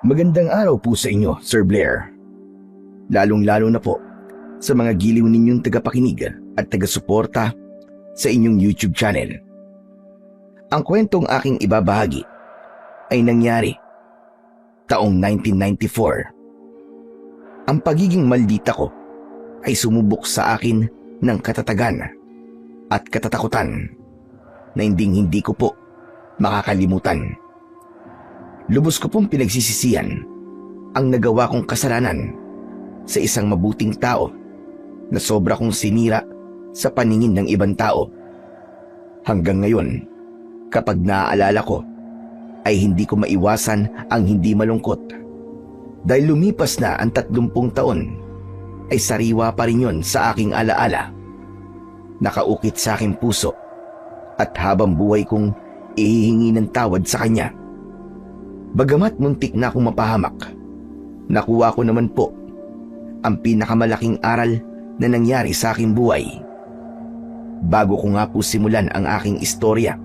Magandang araw po sa inyo, Sir Blair. Lalong-lalo na po sa mga giliw ninyong tagapakinig at taga-suporta sa inyong YouTube channel. Ang kwentong aking ibabahagi ay nangyari taong 1994. Ang pagiging maldita ko ay sumubok sa akin ng katatagan at katatakutan na hindi ko po makakalimutan. Lubos ko pong pinagsisisihan ang nagawa kong kasalanan sa isang mabuting tao na sobra kong sinira sa paningin ng ibang tao. Hanggang ngayon, kapag naaalala ko, ay hindi ko maiwasan ang hindi malungkot. Dahil lumipas na ang 30 taon, ay sariwa pa rin yun sa aking alaala. Nakaukit sa aking puso at habang buhay kong ihihingi ng tawad sa kanya. Bagamat muntik na akong mapahamak, nakuha ko naman po ang pinakamalaking aral na nangyari sa aking buhay. Bago ko nga po simulan ang aking istorya,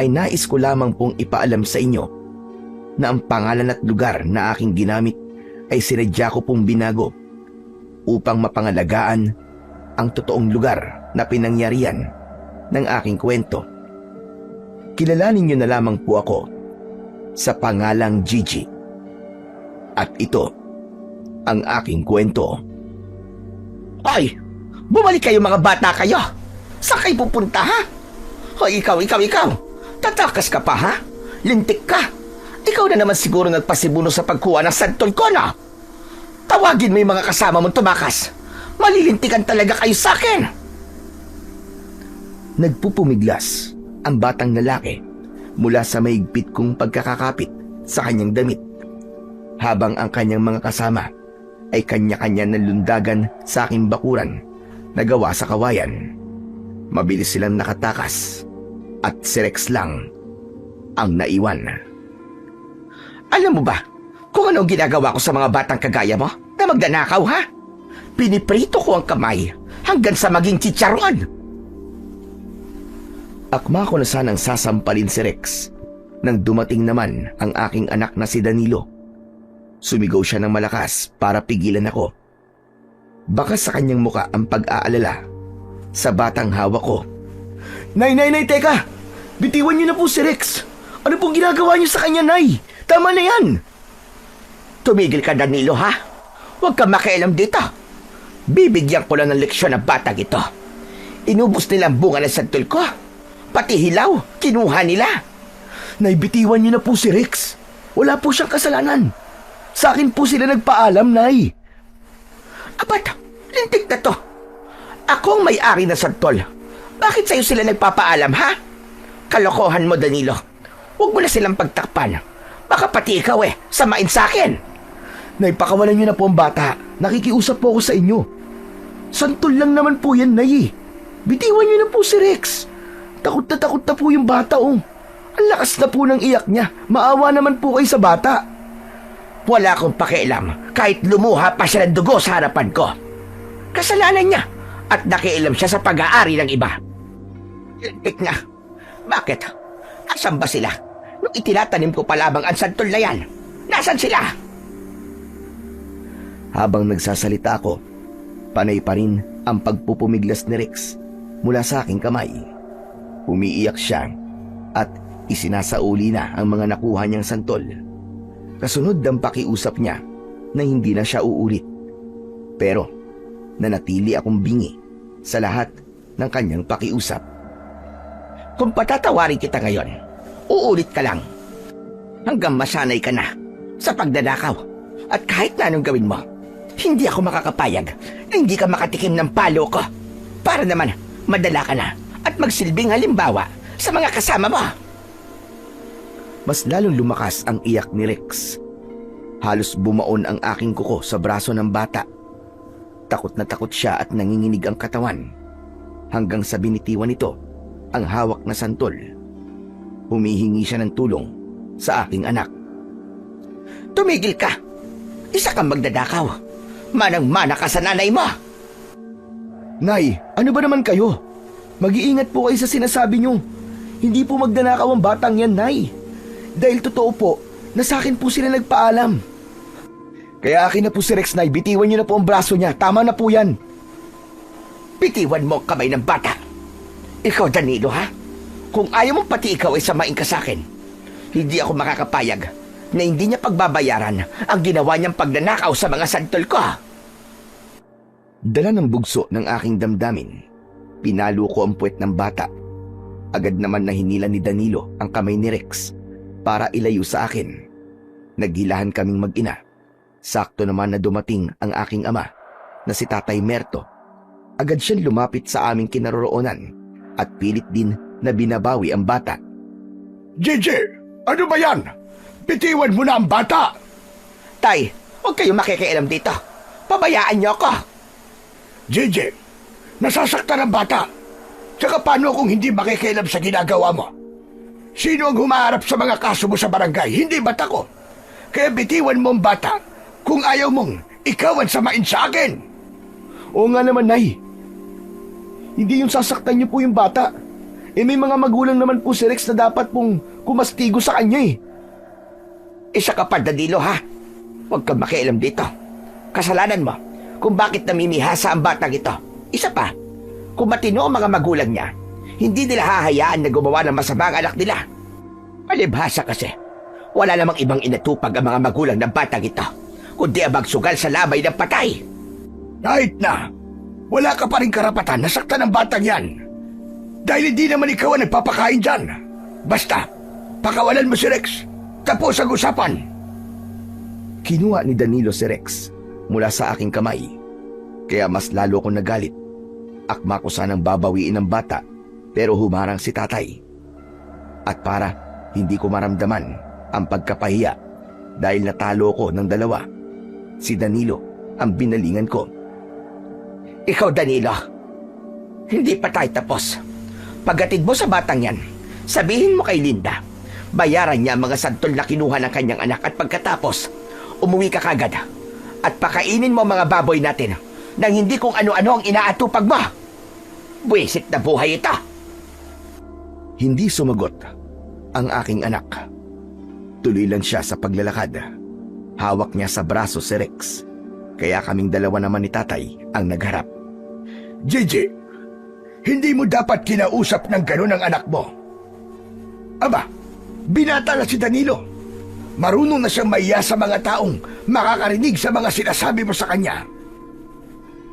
ay nais ko lamang pong ipaalam sa inyo na ang pangalan at lugar na aking ginamit ay sinadya ko pong binago upang mapangalagaan ang totoong lugar na pinangyarihan ng aking kwento. Kilalanin niyo na lamang po ako sa pangalang Gigi. At ito ang aking kwento. Ay! Bumalik kayo mga bata kayo! Saan kayo pupunta ha? Hoy, ikaw! Tatakas ka pa ha? Lintik ka! Ikaw na naman siguro nagpasibuno sa pagkuha ng santol ko na! Tawagin mo yung mga kasama mong tumakas! Malilintikan talaga kayo sa akin! Nagpupumiglas ang batang lalaki mula sa mahigpit kong pagkakakapit sa kanyang damit, habang ang kanyang mga kasama ay kanya-kanya ng lundagan sa aking bakuran na gawa sa kawayan. Mabilis silang nakatakas at si Rex lang ang naiwan. Alam mo ba kung ano ang ginagawa ko sa mga batang kagaya mo na magdanakaw ha? Piniprito ko ang kamay hanggang sa maging chicharon. Akma ko na sanang sasampalin si Rex nang dumating naman ang aking anak na si Danilo. Sumigaw siya ng malakas para pigilan ako. Baka sa kanyang muka ang pag-aalala sa batang hawak ko. Nay, teka! Bitiwan niyo na po si Rex! Ano pong ginagawa niyo sa kanya, Nay? Tama na yan! Tumigil ka, Danilo ha? Huwag kang makialam dito. Bibigyan ko lang ng leksyon ang batang ito. Inubos nila ang bunga ng santol ko. Pati hilaw, kinuha nila. Nay, bitiwan niyo na po si Rex. Wala po siyang kasalanan. Sa akin po sila nagpaalam, Nay. Abat, lintik na to. Ako ang may-ari na santol. Bakit sa'yo sila nagpapaalam, ha? Kalokohan mo, Danilo. Huwag mo na silang pagtakpan. Baka pati ikaw samain sa akin. Nay, pakawalan niyo na po ang bata. Nakikiusap po ako sa inyo. Santol lang naman po yan, Nay. Bitiwan niyo na po si Rex. Takot na po yung bata, oh. Ang lakas na po ng iyak niya. Maawa naman po kayo sa bata. Wala akong pakialam kahit lumuha pa siya ng dugo sa harapan ko. Kasalanan niya at nakialam siya sa pag-aari ng iba. Lintik na. Bakit? Asan ba sila? Nung itinatanim ko pa lamang ang santol na yan, nasan sila? Habang nagsasalita ako, panay pa rin ang pagpupumiglas ni Rex mula sa aking kamay. Umiiyak siya at isinasauli na ang mga nakuha niyang santol. Kasunod ang pakiusap niya na hindi na siya uulit. Pero nanatili akong bingi sa lahat ng kanyang pakiusap. Kung patatawarin kita ngayon, uulit ka lang. Hanggang masanay ka na sa pagdadakaw. At kahit na anong gawin mo, hindi ako makakapayag na hindi ka makatikim ng palo ko. Para naman madala ka na at magsilbing halimbawa sa mga kasama mo. Mas lalong lumakas ang iyak ni Rex. Halos bumaon ang aking kuko sa braso ng bata. Takot na takot siya at nanginginig ang katawan. Hanggang sa binitiwan nito ang hawak na santol. Humihingi siya ng tulong sa aking anak. Tumigil ka! Isa kang magdadakaw. Manang-mana ka sa nanay mo. Nay, ano ba naman kayo? Mag-iingat po kayo sa sinasabi niyo. Hindi po magdanakaw ang batang yan, Nay. Dahil totoo po, na sa akin po sila nagpaalam. Kaya akin na po si Rex, Nay. Bitiwan niyo na po ang braso niya. Tama na po yan. Bitiwan mo ang kamay ng bata. Ikaw, Danilo, ha? Kung ayaw mo pati ikaw ay samain ka sa akin, hindi ako makakapayag na hindi niya pagbabayaran ang ginawa niyang pagnanakaw sa mga santol ko. Dala ng bugso ng aking damdamin, pinalo ko ang puwet ng bata. Agad naman na hinila ni Danilo ang kamay ni Rex para ilayo sa akin. Naghilahan kaming mag-ina. Sakto naman na dumating ang aking ama na si Tatay Merto. Agad siyang lumapit sa aming kinaroroonan at pilit din na binabawi ang bata. Gigi, ano ba yan? Bitiwan mo na ang bata! Tay, huwag kayong makikialam dito. Pabayaan niyo ako. Gigi, nasasaktan ang bata. Tsaka paano kung hindi makikialam sa ginagawa mo? Sino ang humaharap sa mga kaso mo sa barangay? Hindi ba't ako? Kaya bitiwan mo ang bata kung ayaw mong ikaw ang samain sa akin. Oo nga naman, Nay. Hindi yung sasaktan niyo po yung bata. May mga magulang naman po si Rex na dapat pong kumastigo sa kanya eh. Isa ka pa, Danilo, ha? Huwag kang makialam dito. Kasalanan mo kung bakit namimihasa ang batang ito. Isa pa, kung matino ang mga magulang niya, hindi nila hahayaan na gumawa ng masama ang anak nila. Palibhasa kasi, wala namang ibang inatupag ang mga magulang ng batang ito, kundi ang magsugal sa labay ng patay. Kahit na, wala ka pa rin karapatan na saktan ang batang yan. Dahil hindi naman ikaw ang nagpapakain dyan. Basta, pakawalan mo si Rex. Tapos ang usapan. Kinuha ni Danilo si Rex mula sa aking kamay. Kaya mas lalo akong nagalit. Akma ko sanang babawiin ang bata, pero humarang si tatay. At para hindi ko maramdaman ang pagkapahiya dahil natalo ko ng dalawa, si Danilo ang binalingan ko. Ikaw, Danilo, hindi pa tayo tapos. Paghatid mo sa batang yan, sabihin mo kay Linda, bayaran niya ang mga santol na kinuha ng kanyang anak at pagkatapos, umuwi ka kagad at pakainin mo ang mga baboy natin nang hindi kung ano-ano ang inaatupag mo. Buwisit na buhay ito. Hindi sumagot ang aking anak. Tuloy lang siya sa paglalakad. Hawak niya sa braso si Rex. Kaya kaming dalawa naman ni tatay ang nagharap. Gigi, hindi mo dapat kinausap ng gano'n ang anak mo. Aba, binata na si Danilo. Marunong na siyang maiya sa mga taong makakarinig sa mga sinasabi mo sa kanya.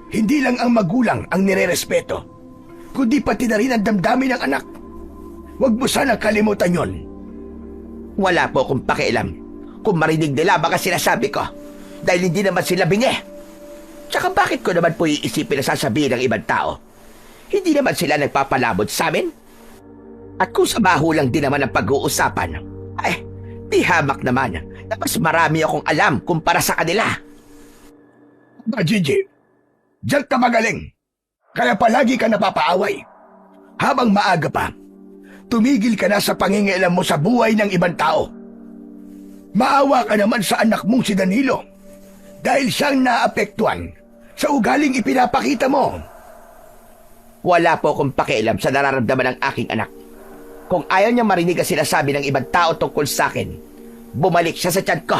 Hindi lang ang magulang ang nirerespeto, kundi pati na rin ang damdamin ng anak. Huwag mo sana kalimutan yon. Wala po akong pakialam kung marinig nila baka sinasabi ko dahil hindi naman sila bingi. Tsaka bakit ko naman po iisipin na sasabihin ng ibang tao? Hindi naman sila nagpapalabot sa amin. At kung sa baho lang din naman ang pag-uusapan, ay, di hamak naman na mas marami akong alam kumpara sa kanila. Gigi, diyan ka magaling. Kaya palagi ka napapaaway. Habang maaga pa, tumigil ka na sa pangingialam mo sa buhay ng ibang tao. Maawa ka naman sa anak mong si Danilo dahil siyang naapektuhan sa ugaling ipinapakita mo. Wala po akong pakialam sa nararamdaman ng aking anak. Kung ayaw niya marinig ang sinasabi ng ibang tao tungkol sa akin, bumalik siya sa tiyan ko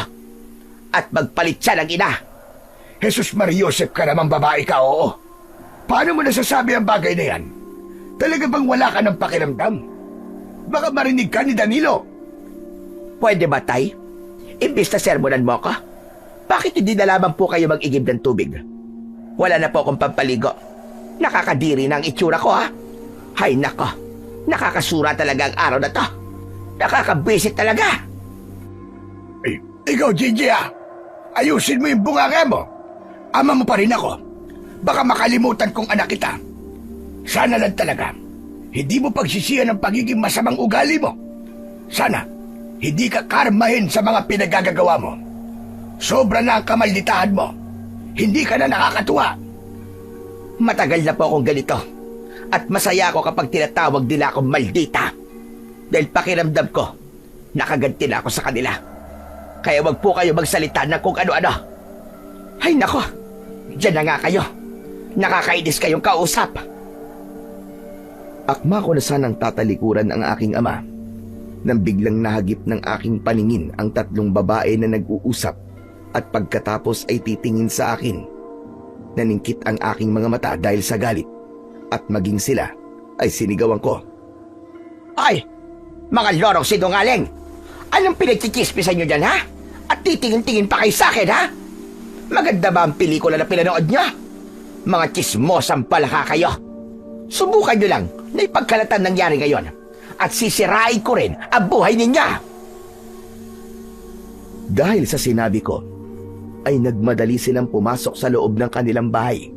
at magpalit siya ng ina. Jesus Maria Joseph ka namang babae ka, oo. Paano mo nasasabi ang bagay na yan? Talaga bang wala ka ng pakiramdam? Baka marinig ka ni Danilo. Pwede ba, tay? Imbis na sermonan mo ko, bakit hindi na lamang po kayo mag-igib ng tubig? Wala na po akong pampaligo. Nakakadiri na ang itsura ko, ha? Hay nako, nakakasura talaga ang araw na to. Nakakabwisit talaga. Ikaw, Gigi, ayusin mo yung bunganga mo. Ama mo pa rin ako. Baka makalimutan kong anak kita. Sana lang talaga, hindi mo pagsisiyan ang pagiging masamang ugali mo. Sana, hindi ka karmahin sa mga pinagagagawa mo. Sobra na ang kamalditahan mo. Hindi ka na nakakatuwa. Matagal na po akong ganito. At masaya ako kapag tinatawag nila akong maldita. Dahil pakiramdam ko, nakaganti na ako sa kanila. Kaya wag po kayo magsalita ng kung ano-ano. Ay nako, dyan na nga kayo. Nakakainis kayong kausap. Akma ko na sanang tatalikuran ang aking ama. nang biglang nahagip ng aking paningin ang tatlong babae na nag-uusap at pagkatapos ay titingin sa akin. Naningkit ang aking mga mata dahil sa galit at maging sila ay sinigawan ko. Ay! Mga lorong sinungaling! Anong pinagchichismisan nyo dyan, ha? At titingin-tingin pa kayo sa akin, ha? Maganda ba ang pelikula na pinanood nyo? Mga chismosang palaka kayo. Subukan nyo lang na ipagkalatan nangyari ngayon at sisirain ko rin ang buhay ninyo. Dahil sa sinabi ko, ay nagmadali silang pumasok sa loob ng kanilang bahay.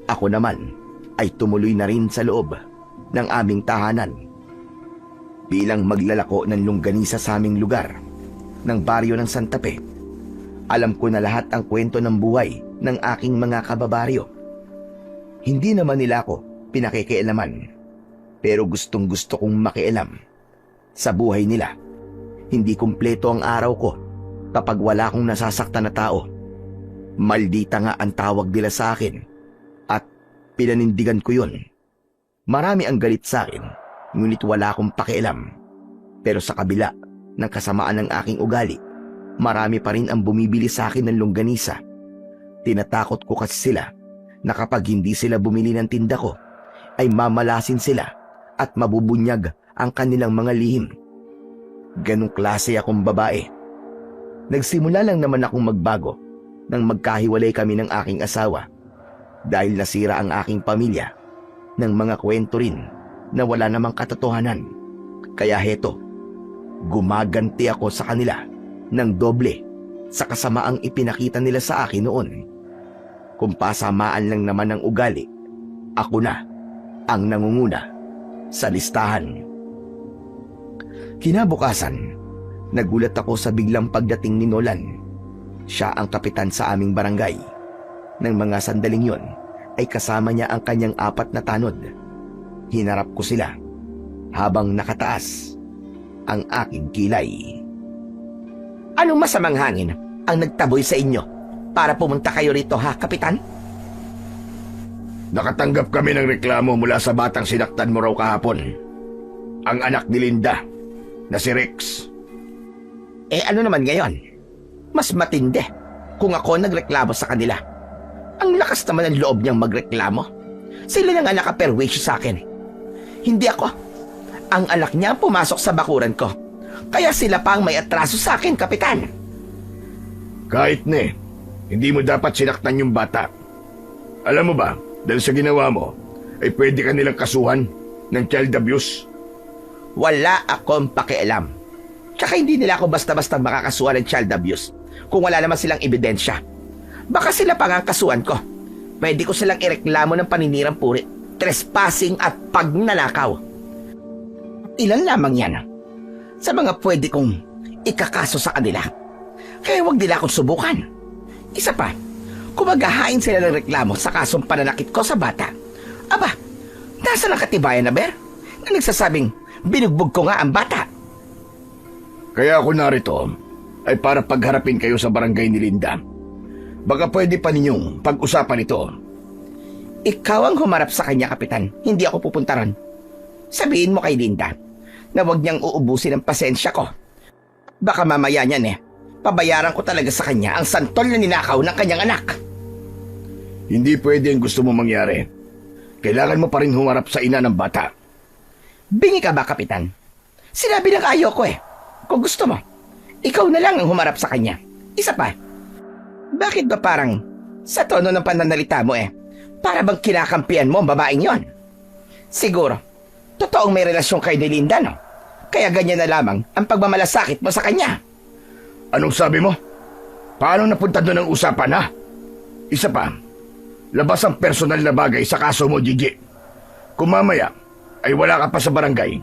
Ako naman ay tumuloy na rin sa loob ng aming tahanan. Bilang maglalako ng longganisa sa aming lugar, ng baryo ng Santa Fe, alam ko na lahat ang kwento ng buhay ng aking mga kababaryo. Hindi naman nila ako pinakikialaman, pero gustong gusto kong makialam sa buhay nila. Hindi kumpleto ang araw ko kapag wala akong nasasaktan na tao. Maldita nga ang tawag nila sa akin at pinanindigan ko yun. Marami ang galit sa akin, ngunit wala akong pakialam. Pero sa kabila ng kasamaan ng aking ugali, marami pa rin ang bumibili sa akin ng longganisa. Tinatakot ko kasi sila na kapag hindi sila bumili ng tinda ko, ay mamalasin sila at mabubunyag ang kanilang mga lihim. Ganong klase akong babae. Nagsimula lang naman akong magbago nang magkahiwalay kami ng aking asawa dahil nasira ang aking pamilya ng mga kwento rin na wala namang katotohanan. Kaya heto, gumaganti ako sa kanila ng doble sa kasamaang ipinakita nila sa akin noon. Kung pasamaan lang naman ng ugali, ako na ang nangunguna sa listahan. Kinabukasan, nagulat ako sa biglang pagdating ni Nolan. Siya ang kapitan sa aming barangay. Nang mga sandaling yon, ay kasama niya ang kanyang 4 na tanod. Hinarap ko sila habang nakataas ang aking kilay. Anong masamang hangin ang nagtaboy sa inyo para pumunta kayo rito, ha, Kapitan? Nakatanggap kami ng reklamo mula sa batang sinaktan mo raw kahapon. Ang anak ni Linda, na si Rex. Eh ano naman ngayon? Mas matindi kung ako nagreklamo sa kanila. Ang lakas naman ng loob niyang magreklamo. Sila na nga nakaperwisyo sa akin. Hindi ako. Ang anak niya pumasok sa bakuran ko. Kaya sila pa ang may atraso sa akin, Kapitan. Kahit na hindi mo dapat sinaktan yung bata. Alam mo ba, dahil sa ginawa mo, ay pwede ka nilang kasuhan ng child abuse. Wala akong pakialam. Tsaka hindi nila ako basta-basta makakasuhan ng child abuse kung wala naman silang ebidensya. Baka sila pa nga ang kasuhan ko. Pwede ko silang ireklamo ng paninirang puri, trespassing at pagnanakaw. Ilan lamang yan sa mga pwede kong ikakaso sa kanila. Kaya wag nila akong subukan. Isa pa, kung maghahain sila ng reklamo sa kasong pananakit ko sa bata, aba, nasa ng katibayan na, Ber, na nagsasabing binugbog ko nga ang bata. Kaya ako narito ay para pagharapin kayo sa barangay ni Linda. Baka pwede pa ninyong pag-usapan ito. Ikaw ang humarap sa kanya, Kapitan. Hindi ako pupunta ron. Sabihin mo kay Linda na huwag niyang uubusin ang pasensya ko. Baka mamaya niyan pabayaran ko talaga sa kanya ang santol na ninakaw ng kanyang anak. Hindi pwede ang gusto mo mangyari. Kailangan mo pa rin humarap sa ina ng bata. Bingi ka ba, Kapitan? Sinabi ng ayaw ko Kung gusto mo, ikaw na lang ang humarap sa kanya. Isa pa, bakit ba parang sa tono ng pananalita mo para bang kinakampihan mo ang babaeng yon? Siguro, totoong may relasyon kayo ni Linda, no? Kaya ganyan na lamang ang pagmamalasakit mo sa kanya. Anong sabi mo? Paano napunta doon ang usapan, ha? Isa pa, labas ang personal na bagay sa kaso mo, Gigi. Kung mamaya ay wala ka pa sa barangay,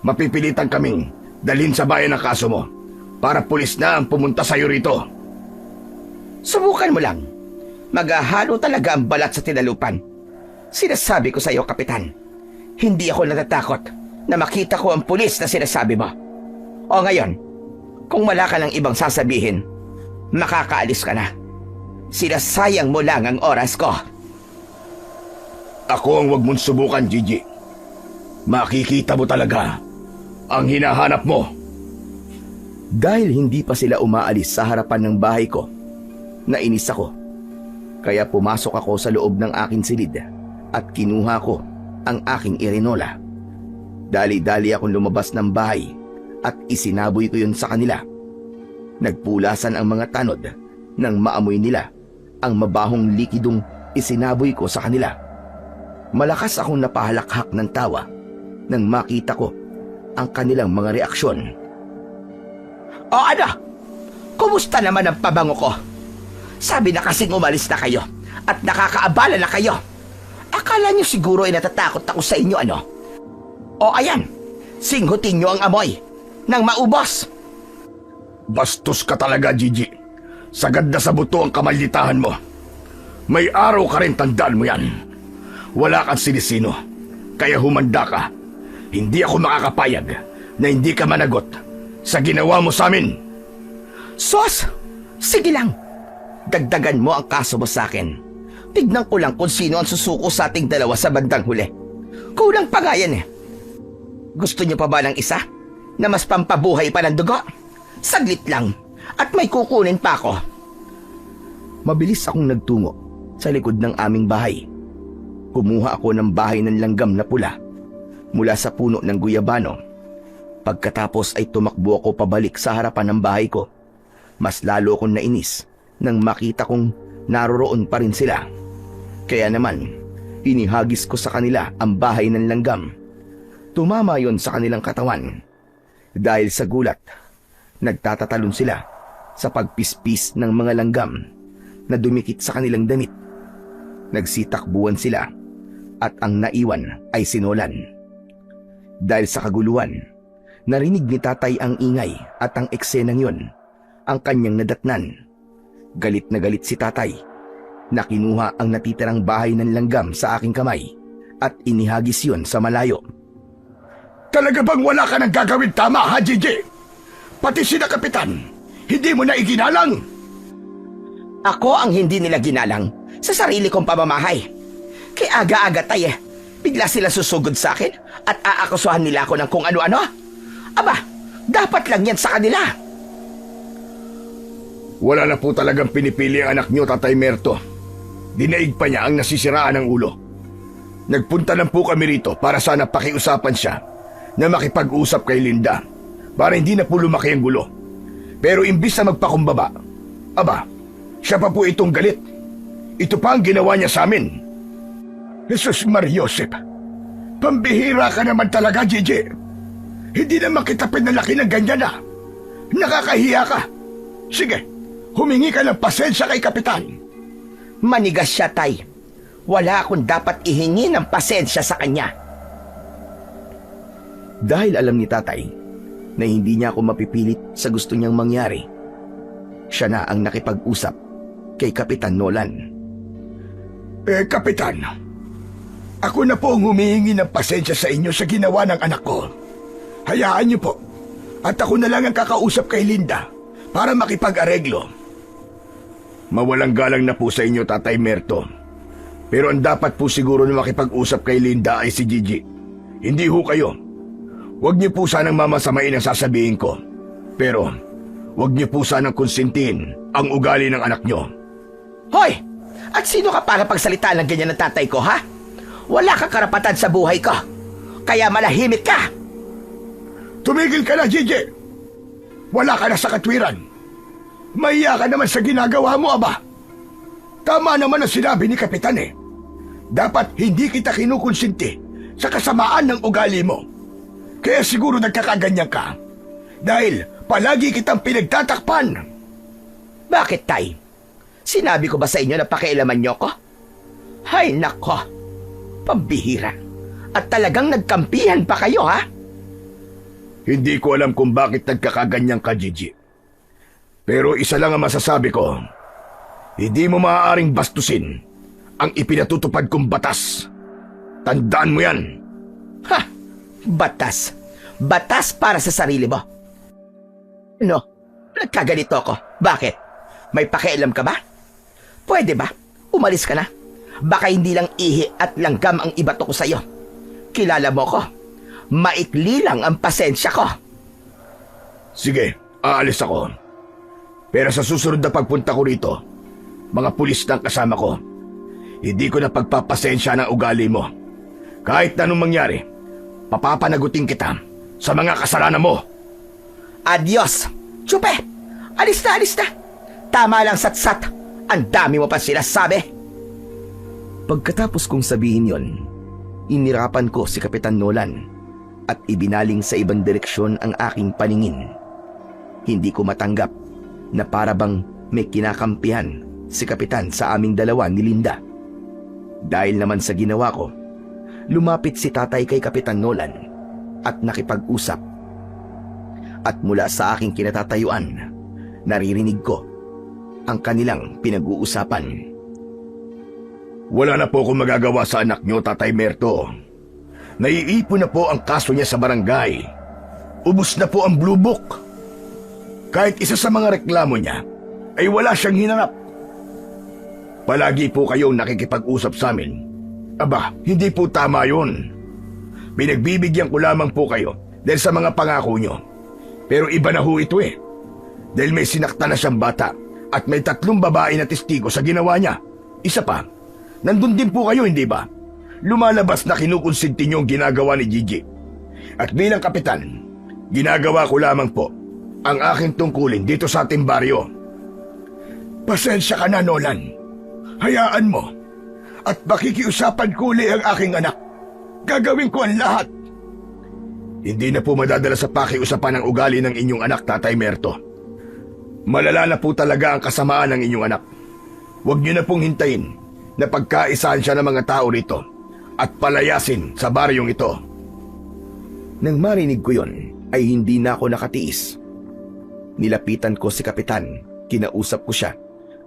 mapipilitan kaming dalhin sa bayan ang kaso mo para pulis na ang pumunta sa'yo rito. Subukan mo lang. Maghahalo talaga ang balat sa tinalupan. Sinasabi ko sa iyo, Kapitan, hindi ako natatakot na makita ko ang pulis na sinasabi mo. O ngayon, kung wala ka ng ibang sasabihin, makakaalis ka na. Sinasayang mo lang ang oras ko. Ako ang wag mong subukan, Gigi. Makikita mo talaga ang hinahanap mo? Dahil hindi pa sila umaalis sa harapan ng bahay ko, nainis ako. Kaya pumasok ako sa loob ng aking silid at kinuha ko ang aking irinola. Dali-dali akong lumabas ng bahay at isinaboy ko yun sa kanila. Nagpulasan ang mga tanod nang maamoy nila ang mabahong likidong isinaboy ko sa kanila. Malakas akong napahalakhak ng tawa nang makita ko ang kanilang mga reaksyon. O ano? Kumusta naman ang pabango ko? Sabi na kasing umalis na kayo at nakakaabala na kayo. Akala niyo siguro ay natatakot ako sa inyo, ano? O ayan, singhutin niyo ang amoy nang maubos. Bastos ka talaga, Gigi. Sagad na sa buto ang kamalditahan mo. May araw ka rin, tandaan mo yan. Wala kang sinisino, kaya humanda ka. Hindi ako makakapayag na hindi ka managot sa ginawa mo sa amin. Sos, sige lang. Dagdagan mo ang kaso mo sa akin. Tignan ko lang kung sino ang susuko sa ating dalawa sa bandang huli. Kulang pa nga yan eh. Gusto niyo pa ba ng isa na mas pampabuhay pa ng dugo? Saglit lang at may kukunin pa ako. Mabilis akong nagtungo sa likod ng aming bahay. Kumuha ako ng bahay ng langgam na pula mula sa puno ng guyabano. Pagkatapos ay tumakbo ako pabalik sa harapan ng bahay ko. Mas lalo akong nainis nang makita kong naroroon pa rin sila. Kaya naman, inihagis ko sa kanila ang bahay ng langgam. Tumama yon sa kanilang katawan. Dahil sa gulat, nagtatatalon sila sa pagpispis ng mga langgam na dumikit sa kanilang damit. Nagsitakbuhan sila at ang naiwan ay sinolan. Dahil sa kaguluhan, narinig ni tatay ang ingay at ang eksenang yon ang kanyang nadatnan. Galit na galit si tatay na kinuha ang natitirang bahay ng langgam sa aking kamay at inihagis yon sa malayo. Talaga bang wala ka nang gagawin tama, ha, Gigi? Pati sina Kapitan, hindi mo na iginalang? Ako ang hindi nila ginalang sa sarili kong pamamahay. Kaya aga-aga tay bigla sila susugod sa akin at aakusuhan nila ako ng kung ano-ano. Aba, dapat lang yan sa kanila. Wala na po talagang pinipili ang anak niyo, Tatay Merto. Dinaig pa niya ang nasisiraan ng ulo. Nagpunta lang po kami rito para sana pakiusapan siya na makipag-usap kay Linda para hindi na po lumaki ang gulo. Pero imbis na magpakumbaba, aba, siya pa po itong galit. Ito pa ang ginawa niya sa amin. Jesus Mariosep, pambihira ka naman talaga, Gigi. Hindi naman kita pinalaki ng ganyan na. Nakakahiya ka. Sige, humingi ka ng pasensya kay Kapitan. Manigas siya, tay. Wala akong dapat ihingi ng pasensya sa kanya. Dahil alam ni tatay na hindi niya ako mapipilit sa gusto niyang mangyari, siya na ang nakipag-usap kay Kapitan Nolan. Kapitan, ako na po ang humihingi ng pasensya sa inyo sa ginawa ng anak ko. Hayaan niyo po, at ako na lang ang kakausap kay Linda para makipag-areglo. Mawalang galang na po sa inyo, Tatay Merto. Pero ang dapat po siguro na makipag-usap kay Linda ay si Gigi. Hindi ho kayo. Huwag niyo po sanang mamasamain ang sasabihin ko. Pero, huwag niyo po sanang konsintihin ang ugali ng anak niyo. Hoy! At sino ka para pagsalitaan ng ganyan ng tatay ko, ha? Wala kang karapatan sa buhay ko. Kaya malahimik ka! Tumigil ka na, Gigi! Wala ka na sa katwiran. Mahiya ka naman sa ginagawa mo, aba. Tama naman ang sinabi ni Kapitan eh. Dapat hindi kita kinukonsinti sa kasamaan ng ugali mo. Kaya siguro nagkakaganyan ka. Dahil palagi kitang pinagtatakpan. Bakit, tay? Sinabi ko ba sa inyo na pakialaman niyo ko? Hay nako, pambihira. At talagang nagkampihan pa kayo, ha? Hindi ko alam kung bakit nagkakaganyan ka, Gigi. Pero isa lang ang masasabi ko. Hindi mo maaaring bastusin ang ipinatutupad kong batas. Tandaan mo yan. Ha? Batas? Batas para sa sarili mo? Ano? Nagkaganito ako. Bakit? May pakialam ka ba? Pwede ba? Umalis ka na. Baka hindi lang ihi at langgam ang ibato ko sa'yo. Kilala mo ko. maikli lang ang pasensya ko. Sige, aalis ako. Pero sa susunod na pagpunta ko rito, mga pulis ng kasama ko, hindi ko na pagpapasensya ng ugali mo. Kahit na anong mangyari, papapanagutin kita sa mga kasalanan mo. Adios! Chupe! Alis na, alis na! Tama lang, satsat. Ang dami mo pa sinasabi. Pagkatapos kong sabihin yon, inirapan ko si Kapitan Nolan at ibinaling sa ibang direksyon ang aking paningin. Hindi ko matanggap na para bang may kinakampihan si Kapitan sa aming dalawa ni Linda. Dahil naman sa ginawa ko, lumapit si tatay kay Kapitan Nolan at nakipag-usap. At mula sa aking kinatatayuan, naririnig ko ang kanilang pinag-uusapan. Wala na po akong magagawa sa anak nyo, Tatay Merto. Naiipon na po ang kaso niya sa barangay. Ubus na po ang Blue Book. Kahit isa sa mga reklamo niya ay wala siyang hinanap. Palagi po kayong nakikipag-usap sa amin. Aba, hindi po tama yun. Pinagbibigyan ko lamang po kayo dahil sa mga pangako nyo. Pero iba na ho ito eh. Dahil may sinakta na siyang bata at may 3 babae na testigo sa ginawa niya. Isa pa, nandun din po kayo, hindi ba? Lumalabas na kinukonsinti niyo ang ginagawa ni Gigi. At bilang kapitan, ginagawa ko lamang po ang aking tungkulin dito sa ating baryo. Pasensya ka na, Nolan. Hayaan mo. At makikiusapan ko uli ang aking anak. Gagawin ko ang lahat. Hindi na po madadala sa pakiusapan ang ugali ng inyong anak, Tatay Merto. Malala na po talaga ang kasamaan ng inyong anak. Huwag niyo na pong hintayin na pagkaisahan siya ng mga tao rito at palayasin sa baryong ito. Nang marinig ko yon, ay hindi na ako nakatiis. Nilapitan ko si Kapitan, kinausap ko siya,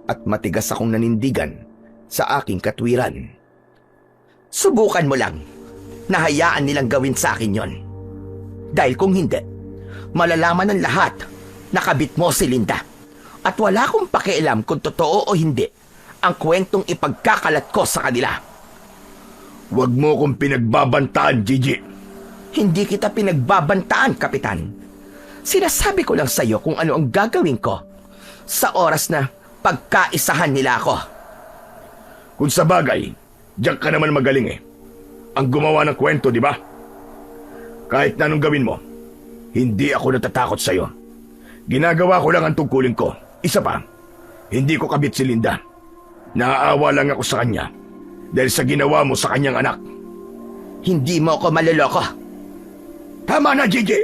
at matigas akong nanindigan sa aking katwiran. Subukan mo lang. Nahayaan nilang gawin sa akin yon. Dahil kung hindi, malalaman ng lahat na kabit mo si Linda. At wala akong pakialam kung totoo o hindi ang kwentong ipagkakalat ko sa kanila. Huwag mo kong pinagbabantaan, Gigi. Hindi kita pinagbabantaan, Kapitan. Sinasabi ko lang sa iyo kung ano ang gagawin ko sa oras na pagkaisahan nila ako. Kung sa bagay, diyan ka naman magaling eh. Ang gumawa ng kwento, di ba? Kahit na anong gawin mo, hindi ako natatakot sa iyo. Ginagawa ko lang ang tungkulin ko. Isa pa, hindi ko kabit si Linda. Naaawa lang ako sa kanya dahil sa ginawa mo sa kanyang anak. Hindi mo ako maloloko. Tama na, Gigi.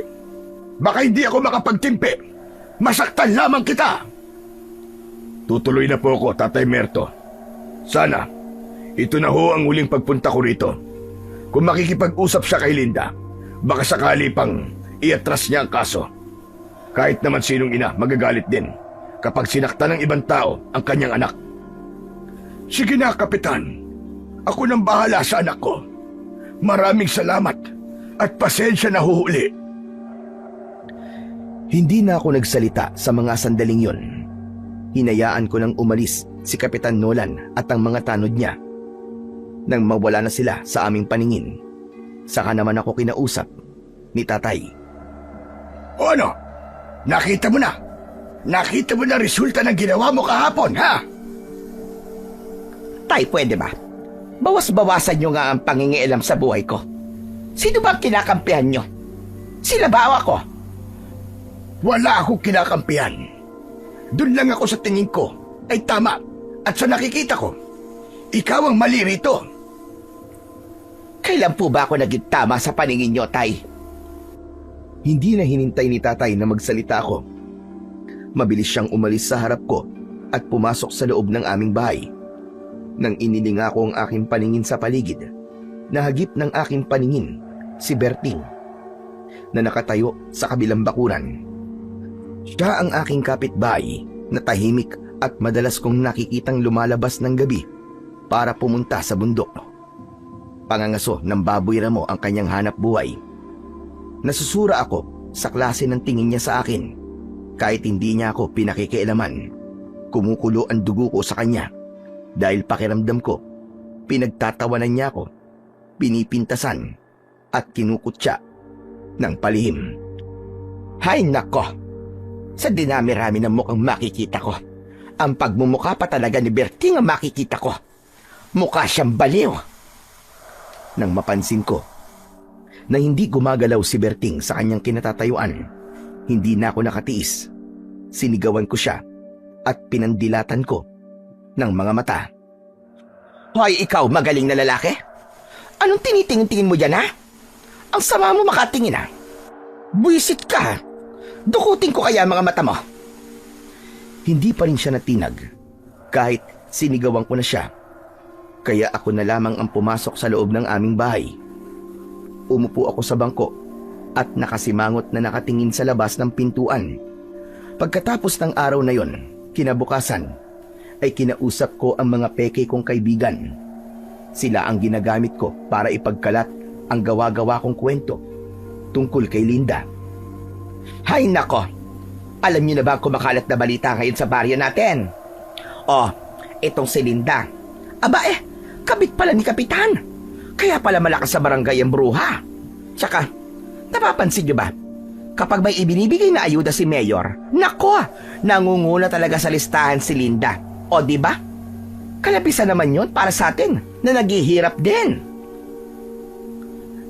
Baka hindi ako makapagtimpi. Masaktan lamang kita. Tutuloy na po ako, Tatay Merto. Sana, ito na ho ang huling pagpunta ko rito. Kung makikipag-usap siya kay Linda, baka sakali pang iatras niya ang kaso. Kahit naman sinong ina, magagalit din kapag sinakta ng ibang tao ang kanyang anak. Sige na, Kapitan. Ako nang bahala sa anak ko. Maraming salamat at pasensya na huhuli. Hindi na ako nagsalita sa mga sandaling yon. Hinayaan ko nang umalis si Kapitan Nolan at ang mga tanod niya. Nang mawala na sila sa aming paningin, saka naman ako kinausap ni Tatay. O ano? Nakita mo na? Nakita mo na resulta ng ginawa mo kahapon, ha? Tay, pwede ba? Bawas-bawasan nyo nga ang pangingialam sa buhay ko. Sino ba ang kinakampihan nyo? Sila ba o ako? Wala akong kinakampihan. Doon lang ako sa tingin ko ay tama at sa nakikita ko, ikaw ang mali rito. Kailan po ba ako naging tama sa paningin nyo, Tay? Hindi na hinintay ni Tatay na magsalita ako. Mabilis siyang umalis sa harap ko at pumasok sa loob ng aming bahay. Nang inilinga ko ang aking paningin sa paligid, nahagip ng aking paningin si Berting na nakatayo sa kabilang bakuran. Siya ang aking kapitbahay na tahimik at madalas kong nakikitang lumalabas ng gabi para pumunta sa bundok. Pangangaso ng baboy ramo ang kanyang hanap buhay. Nasusura ako sa klase ng tingin niya sa akin. Kahit hindi niya ako pinakikialaman, kumukulo ang dugo ko sa kanya dahil pakiramdam ko, pinagtatawanan niya ako, pinipintasan at kinukutya ng palihim. Hay nako! Sa dinami-rami ng mukhang makikita ko, ang pagmumukha pa talaga ni Berting ang makikita ko. Mukha siyang baliw. Nang mapansin ko na hindi gumagalaw si Berting sa kanyang kinatatayuan, hindi na ako nakatiis. Sinigawan ko siya at pinandilatan ko ng mga mata. Hoy, ikaw magaling na lalaki? Anong tinitingin-tingin mo dyan, ha? Ang sama mo makatingin, ha? Buwisit ka, ha? Dukutin ko kaya mga mata mo. Hindi pa rin siya natinag kahit sinigawan ko na siya. Kaya ako na lamang ang pumasok sa loob ng aming bahay. Umupo ako sa bangko at nakasimangot na nakatingin sa labas ng pintuan. Pagkatapos ng araw na yon, kinabukasan, ay kinausap ko ang mga peke kong kaibigan. Sila ang ginagamit ko para ipagkalat ang gawa-gawa kong kwento tungkol kay Linda. Hay nako! Alam niyo na ba ang kumakalat na balita ngayon sa baryo natin? Oh, itong si Linda. Aba kabit pala ni Kapitan. Kaya pala malakas sa barangay ang bruha. Tsaka, napapansin niyo ba? Kapag may ibinibigay na ayuda si Mayor, nako, nangunguna talaga sa listahan si Linda. O di ba? Kalapisan naman yon para sa atin na naghihirap din.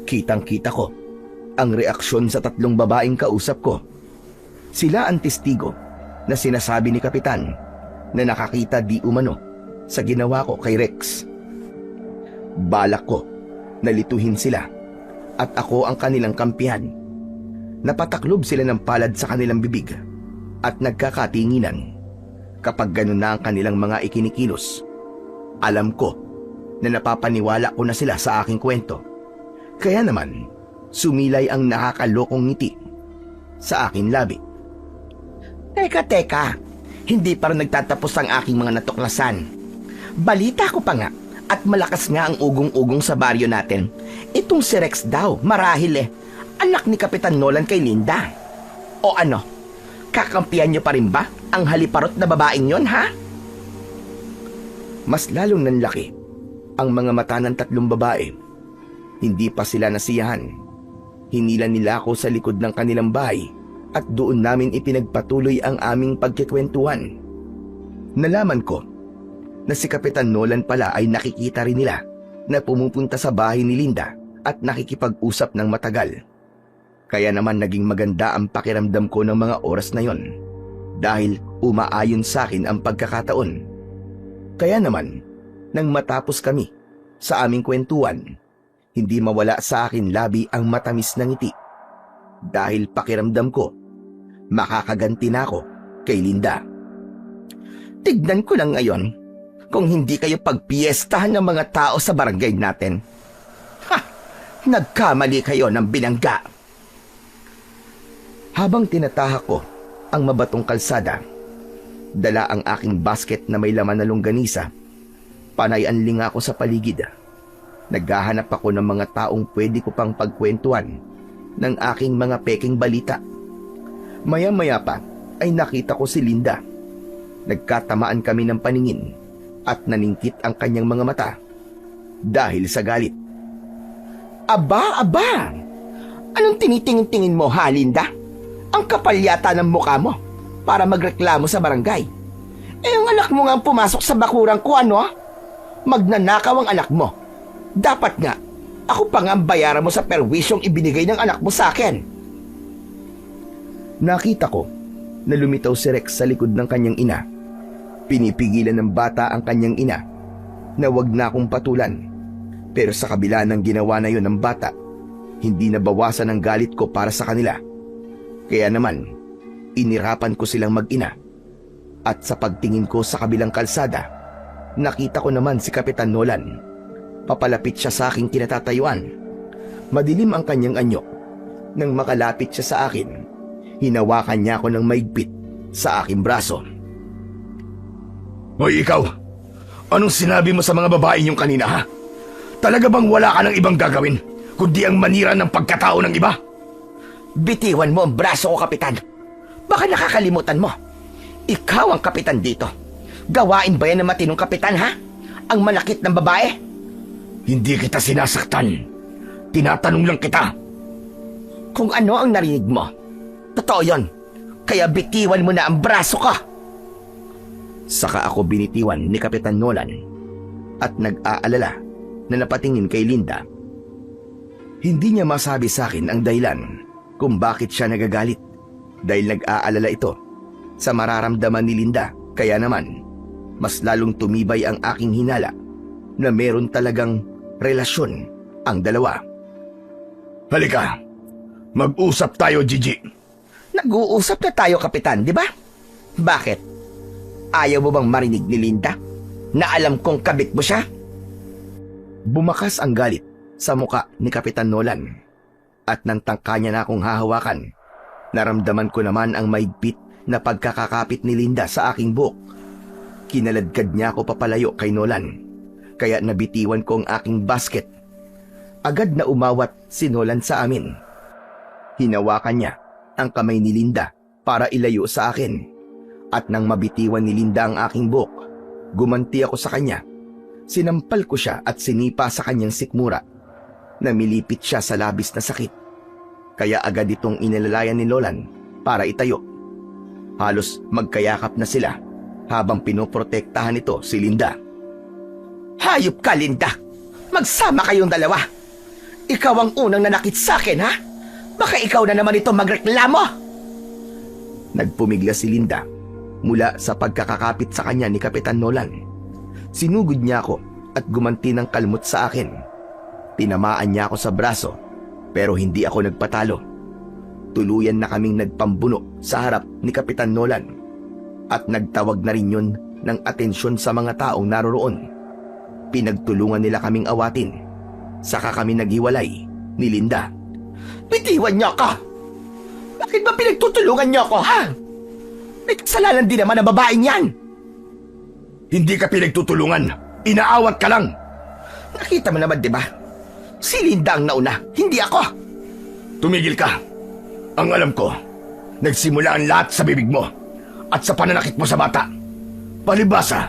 Kitang-kita ko ang reaksyon sa tatlong babaeng kausap ko. Sila ang testigo na sinasabi ni Kapitan na nakakita di umano sa ginawa ko kay Rex. Balak ko na lituhin sila at ako ang kanilang kampihan. Napataklob sila ng palad sa kanilang bibig at nagkakatinginan. Kapag ganun na ang kanilang mga ikinikilos, alam ko na napapaniwala ko na sila sa aking kwento. Kaya naman, sumilay ang nakakalokong ngiti sa aking labi. Teka, hindi pa rin nagtatapos ang aking mga natuklasan. Balita ko pa nga at malakas nga ang ugong-ugong sa baryo natin. Itong si Rex daw, marahil anak ni Kapitan Nolan kay Linda. O ano, kakampihan niyo pa rin ba ang haliparot na babaeng yon, ha? Mas lalong nanlaki ang mga mata ng tatlong babae. Hindi pa sila nasiyahan. Hinila nila ako sa likod ng kanilang bahay at doon namin ipinagpatuloy ang aming pagkikwentuhan. Nalaman ko na si Kapitan Nolan pala ay nakikita rin nila na pumupunta sa bahay ni Linda at nakikipag-usap ng matagal. Kaya naman naging maganda ang pakiramdam ko ng mga oras na yon dahil umaayon sa akin ang pagkakataon. Kaya naman, nang matapos kami sa aming kwentuhan, hindi mawala sa akin labi ang matamis na ngiti dahil pakiramdam ko makakaganti na ako kay Linda. Tignan ko lang ngayon kung hindi kayo pagpiestahan ng mga tao sa barangay natin. Ha! Nagkamali kayo ng binangga. Habang tinatahak ko ang mabatong kalsada, dala ang aking basket na may laman na longganisa, panay anling ako sa paligid. Naghahanap ako ng mga taong pwede ko pang pagkwentuhan ng aking mga peking balita. Maya-maya pa ay nakita ko si Linda. Nagkatamaan kami ng paningin at naningkit ang kanyang mga mata dahil sa galit. Aba! Anong tinitingin-tingin mo, ha, Linda? Ang kapal yata ng mukha mo para magreklamo sa barangay. Ang anak mo nga ang pumasok sa bakurang ko, ano? Magnanakaw ang anak mo. Dapat nga, ako pa nga ang bayaran mo sa perwisyong ibinigay ng anak mo sa akin. Nakita ko na lumitaw si Rex sa likod ng kanyang ina. Pinipigilan ng bata ang kanyang ina na wag na akong patulan. Pero sa kabila ng ginawa na yon ng bata, hindi nabawasan ang galit ko para sa kanila. Kaya naman, inirapan ko silang mag-ina. At sa pagtingin ko sa kabilang kalsada, nakita ko naman si Kapitan Nolan. Papalapit siya sa aking kinatatayuan. Madilim ang kanyang anyo. Nang makalapit siya sa akin, hinawakan niya ako ng maigpit sa aking braso. Hoy ikaw, anong sinabi mo sa mga babae niyong kanina, ha? Talaga bang wala ka ng ibang gagawin kundi ang manira ng pagkatao ng iba? Bitiwan mo ang braso ko, Kapitan. Baka nakakalimutan mo. Ikaw ang kapitan dito. Gawain ba yan ng matinong kapitan, ha? Ang malakit ng babae? Hindi kita sinasaktan. Tinatanong lang kita. Kung ano ang narinig mo, totoo yon. Kaya bitiwan mo na ang braso ko. Saka ako binitiwan ni Kapitan Nolan at nag-aalala na napatingin kay Linda. Hindi niya masabi sa akin ang dahilan kung bakit siya nagagalit dahil nag-aalala ito sa mararamdaman ni Linda. Kaya naman, mas lalong tumibay ang aking hinala na meron talagang relasyon ang dalawa. Halika, mag-usap tayo, Gigi. Nag-uusap na tayo, Kapitan, di ba? Bakit? Ayaw mo bang marinig ni Linda na alam kong kabit mo siya? Bumakas ang galit sa muka ni Kapitan Nolan at nang tangka niya na akong hahawakan, naramdaman ko naman ang maigpit na pagkakakapit ni Linda sa aking buhok. Kinaladkad niya ako papalayo kay Nolan, kaya nabitiwan ko ang aking basket. Agad na umawat si Nolan sa amin. Hinawakan niya ang kamay ni Linda para ilayo sa akin, at nang mabitiwan ni Linda ang aking buhok, gumanti ako sa kanya. Sinampal ko siya at sinipa sa kanyang sikmura. Namilipit siya sa labis na sakit, kaya agad itong inilalayan ni Nolan para itayo. Halos magkayakap na sila habang pinoprotektahan nito si Linda. Hayop ka, Linda! Magsama kayong dalawa! Ikaw ang unang nanakit sa akin, ha? Baka ikaw na naman ito magreklamo! Nagpumigla si Linda mula sa pagkakakapit sa kanya ni Kapitan Nolan. Sinugod niya ako at gumanti ng kalmot sa akin. Tinamaan niya ako sa braso pero hindi ako nagpatalo. Tuluyan na kaming nagpambuno sa harap ni Kapitan Nolan at nagtawag na rin yun ng atensyon sa mga taong naroroon. Pinagtulungan nila kaming awatin. Saka kami naghiwalay ni Linda. Bitiwan niyo ako! Bakit ba pinagtutulungan niyo ako, ha? May kasalanan din naman ang babaeng yan! Hindi ka pinagtutulungan. Inaawat ka lang. Nakita mo naman, di ba? Si Linda ang nauna, hindi ako! Tumigil ka. Ang alam ko, nagsimula ang lahat sa bibig mo at sa pananakit mo sa bata. Palibhasa,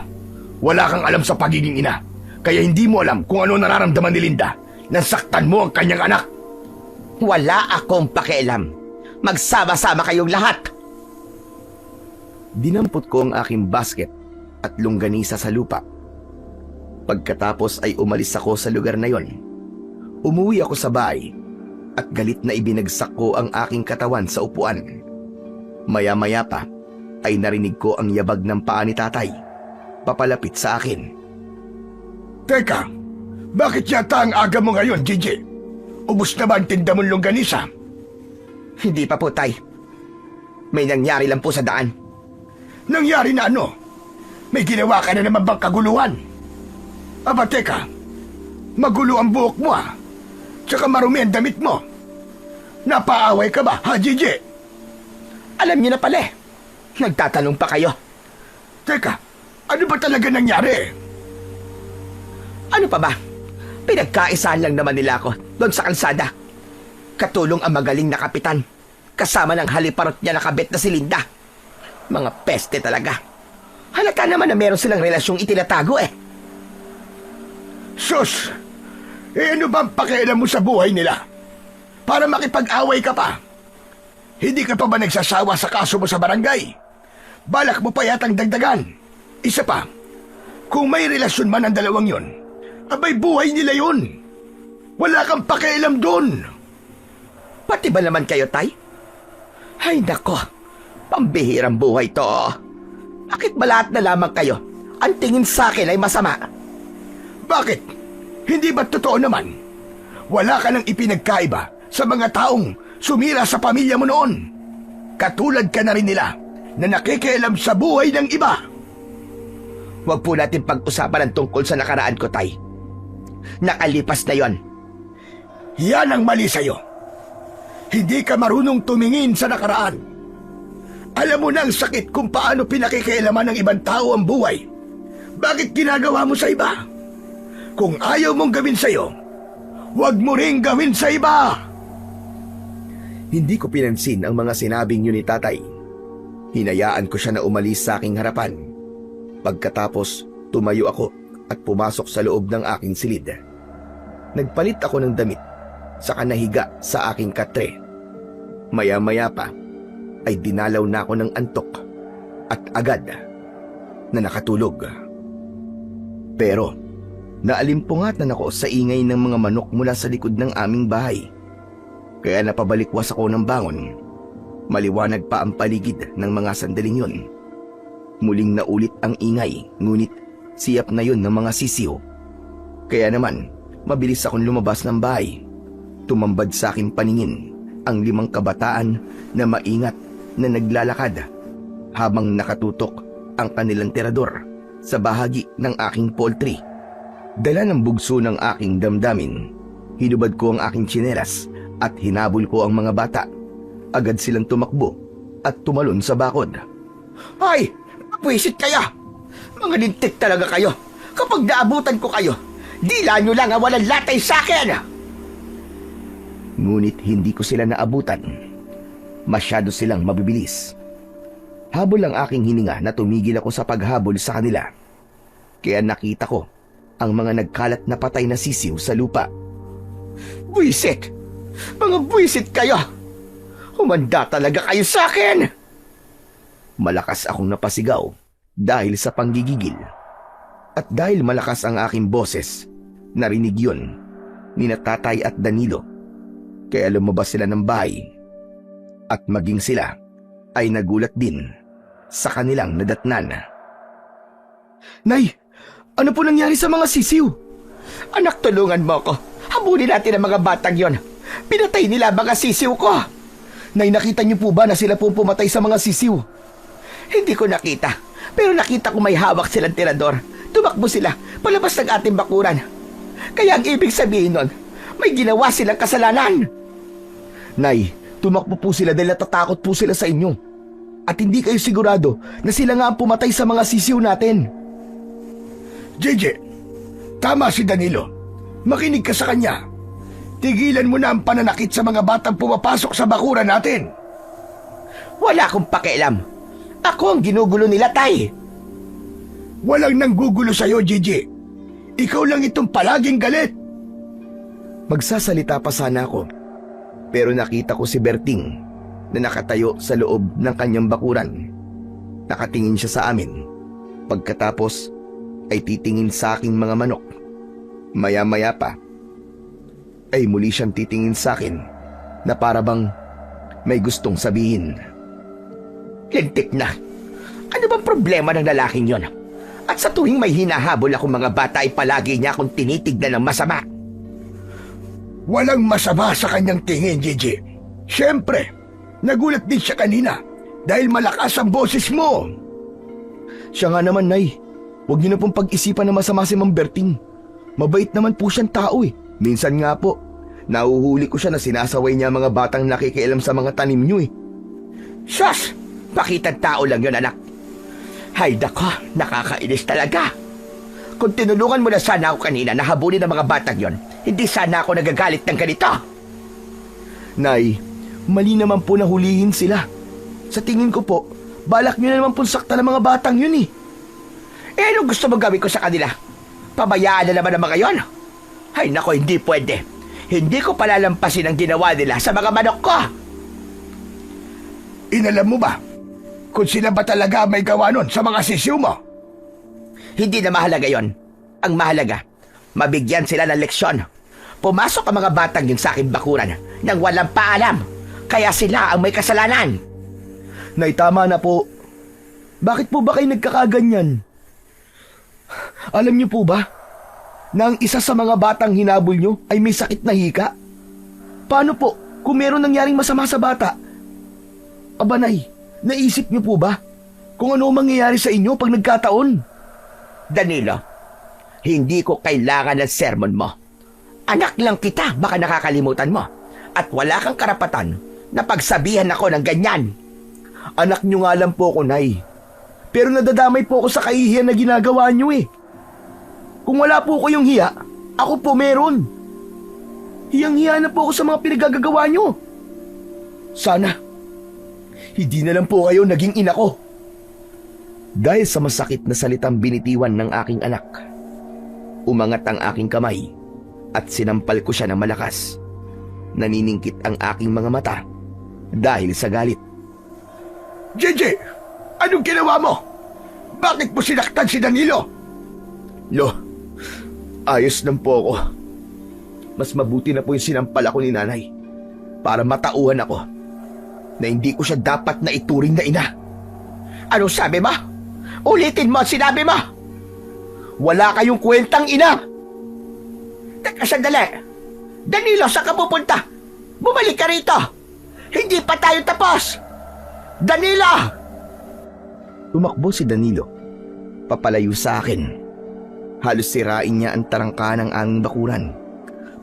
wala kang alam sa pagiging ina, kaya hindi mo alam kung ano nararamdaman ni Linda nang saktan mo ang kanyang anak. Wala akong pakialam. Magsama-sama kayong lahat. Dinampot ko ang aking basket at longganisa sa lupa. Pagkatapos ay umalis ako sa lugar na yon. Umuwi ako sa bahay at galit na ibinagsak ko ang aking katawan sa upuan. Maya-maya pa ay narinig ko ang yabag ng paa ni tatay papalapit sa akin. Teka, bakit yata ang aga mo ngayon, Gigi? Ubus na ba ang tinda mong longganisa? Hindi pa po, tay. May nangyari lang po sa daan. Nangyari na ano? May ginawa ka na naman bang kaguluhan? Aba, teka. Magulo ang buhok mo, ah. Tsaka marumi ang damit mo. Napaaway ka ba, ha, Gigi? Alam niyo na pala eh. Nagtatanong pa kayo. Teka, ano ba talaga nangyari? Ano pa ba? Pinagkaisahan lang naman nila ako doon sa kalsada. Katulong ang magaling na kapitan, kasama ng haliparot niya na kabit na si Linda. Mga peste talaga. Halata naman na meron silang relasyong itinatago eh. Sus! Ano bang pakialam mo sa buhay nila? Para makipag-away ka pa? Hindi ka pa ba nagsasawa sa kaso mo sa barangay? Balak mo pa yatang dagdagan. Isa pa, kung may relasyon man ang dalawang yon, abay buhay nila yun. Wala kang pakialam doon. Pati ba naman kayo, tay? Ay nako, pambihirang buhay to. Bakit ba lahat na lamang kayo ang tingin sa akin ay masama? Bakit? Hindi ba totoo naman? Wala ka nang ipinagkaiba sa mga taong sumira sa pamilya mo noon. Katulad ka na rin nila na nakikialam sa buhay ng iba. Huwag po natin pag-usapan ang tungkol sa nakaraan ko, tay. Nakalipas na yon. Yan ang mali sa'yo. Hindi ka marunong tumingin sa nakaraan. Alam mo na ang sakit kung paano pinakikialaman ng ibang tao ang buhay. Bakit ginagawa mo sa iba? Kung ayaw mong gawin sa'yo, huwag mo ring gawin sa iba. Hindi ko pinansin ang mga sinabing yun ni tatay. Hinayaan ko siya na umalis sa aking harapan. Pagkatapos, tumayo ako at pumasok sa loob ng aking silid. Nagpalit ako ng damit, saka nahiga sa aking katre. Maya-maya pa ay dinalaw na ako ng antok at agad na nakatulog. Pero naalimpungatan ako sa ingay ng mga manok mula sa likod ng aming bahay. Kaya napabalikwas ako ng bangon. Maliwanag pa ang paligid ng mga sandaling yun. Muling naulit ang ingay, ngunit siyap na yun ng mga sisiw. Kaya naman, mabilis akong lumabas ng bahay. Tumambad sa aking paningin ang 5 kabataan na maingat na naglalakad habang nakatutok ang kanilang tirador sa bahagi ng aking poultry. Dala ng bugso ng aking damdamin, hinubad ko ang aking tsinelas at hinabol ko ang mga bata. Agad silang tumakbo at tumalon sa bakod. Ay! Pwisit kayo! Mga lintik talaga kayo! Kapag naabutan ko kayo, dila nyo lang ang walang latay sa akin! Ngunit hindi ko sila naabutan. Masyado silang mabibilis. Habol ang aking hininga na tumigil ako sa paghabol sa kanila. Kaya nakita ko ang mga nagkalat na patay na sisiw sa lupa. Buisit! Mga buisit kayo! Humanda talaga kayo sa akin! Malakas akong napasigaw dahil sa panggigigil. At dahil malakas ang aking boses, narinig yun ni Tatay at Danilo. Kaya lumabas sila ng bahay. At maging sila ay nagulat din sa kanilang nadatnan. Nay, ano po nangyari sa mga sisiw? Anak, tulungan mo ako. Habulin natin ang mga batang yon. Pinatay nila ang mga sisiw ko. Nay, nakita niyo po ba na sila po pumatay sa mga sisiw? Hindi ko nakita. Pero nakita ko may hawak silang tirador. Tumakbo sila palabas ng ating bakuran. Kaya ang ibig sabihin nun, may ginawa silang kasalanan. Nay, tumakbo po sila dahil natatakot po sila sa inyo. At hindi kayo sigurado na sila nga ang pumatay sa mga sisiw natin. JJ, tama si Danilo. Makinig ka sa kanya. Tigilan mo na ang pananakit sa mga batang pumapasok sa bakuran natin. Wala akong pakialam. Ako ang ginugulo nila, Tay. Walang nanggugulo sa'yo, JJ. Ikaw lang itong palaging galit. Magsasalita pa sana ako, pero nakita ko si Berting na nakatayo sa loob ng kanyang bakuran. Nakatingin siya sa amin. Pagkatapos ay titingin sa aking mga manok. Maya-maya pa ay muli siyang titingin sa akin na para bang may gustong sabihin. Lintik na. Ano bang problema ng lalaking yon? At sa tuwing may hinahabol akong mga bata ay palagi niya akong tinitignan ng masama. Walang masama sa kanyang tingin, JJ. Siyempre, nagulat din siya kanina dahil malakas ang boses mo. Siya nga naman, Nay. Huwag niyo na pong pag-isipan na masama si Mang Berting. Mabait naman po siyang tao eh. Minsan nga po, nahuhuli ko siya na sinasaway niya mga batang nakikialam sa mga tanim niyo eh. Sus! Pakitang tao lang yun, anak. Hay dako, nakakainis talaga. Kung tinulungan mo na sana ako kanina na habulin ang mga batang yon, hindi sana ako nagagalit ng ganito. Nay, mali naman po na hulihin sila. Sa tingin ko po, balak niyo na naman po sakta ng mga batang yun eh. Eh, anong gusto mo gawin ko sa kanila? Pabayaan na naman ang mga yon? Hay nako, hindi pwede. Hindi ko palalampasin ang ginawa nila sa mga manok ko. Inalam mo ba kung sila ba talaga may gawa nun sa mga sisiw mo? Hindi na mahalaga yon. Ang mahalaga, mabigyan sila ng leksyon. Pumasok ang mga batang yun sa aking bakuran nang walang paalam. Kaya sila ang may kasalanan. Nay, tama na po. Bakit po ba kayo nagkakaganyan? Alam niyo po ba na ang isa sa mga batang hinabol niyo ay may sakit na hika? Paano po kung meron nangyaring masama sa bata? Aba, Nay, naisip niyo po ba kung ano mangyayari sa inyo pag nagkataon? Danilo, hindi ko kailangan ng sermon mo. Anak lang kita, baka nakakalimutan mo. At wala kang karapatan na pagsabihan ako ng ganyan. Anak niyo nga lang po ako, Nay. Pero nadadamay po ako sa kahihiyan na ginagawa niyo eh. Kung wala po kayong hiya, ako po meron. Hiyang-hiya na po ako sa mga pinagagagawa niyo. Sana, hindi na lang po kayo naging ina ko. Dahil sa masakit na salitang binitiwan ng aking anak, umangat ang aking kamay at sinampal ko siya ng malakas. Naniningkit ang aking mga mata dahil sa galit. JJ, anong ginawa mo? Bakit mo sinaktan si Danilo? Lo, ayos lang po ako. Mas mabuti na po yung sinampal ako ni nanay para matauhan ako na hindi ko siya dapat na ituring na ina. Anong sabi mo? Ulitin mo ang sinabi mo! Wala kayong kwentang ina! Teka sandali! Danilo, saan ka pupunta? Bumalik ka rito! Hindi pa tayo tapos! Danilo! Tumakbo si Danilo, papalayo sa akin. Halos sirain niya ang tarangka ng aming bakuran.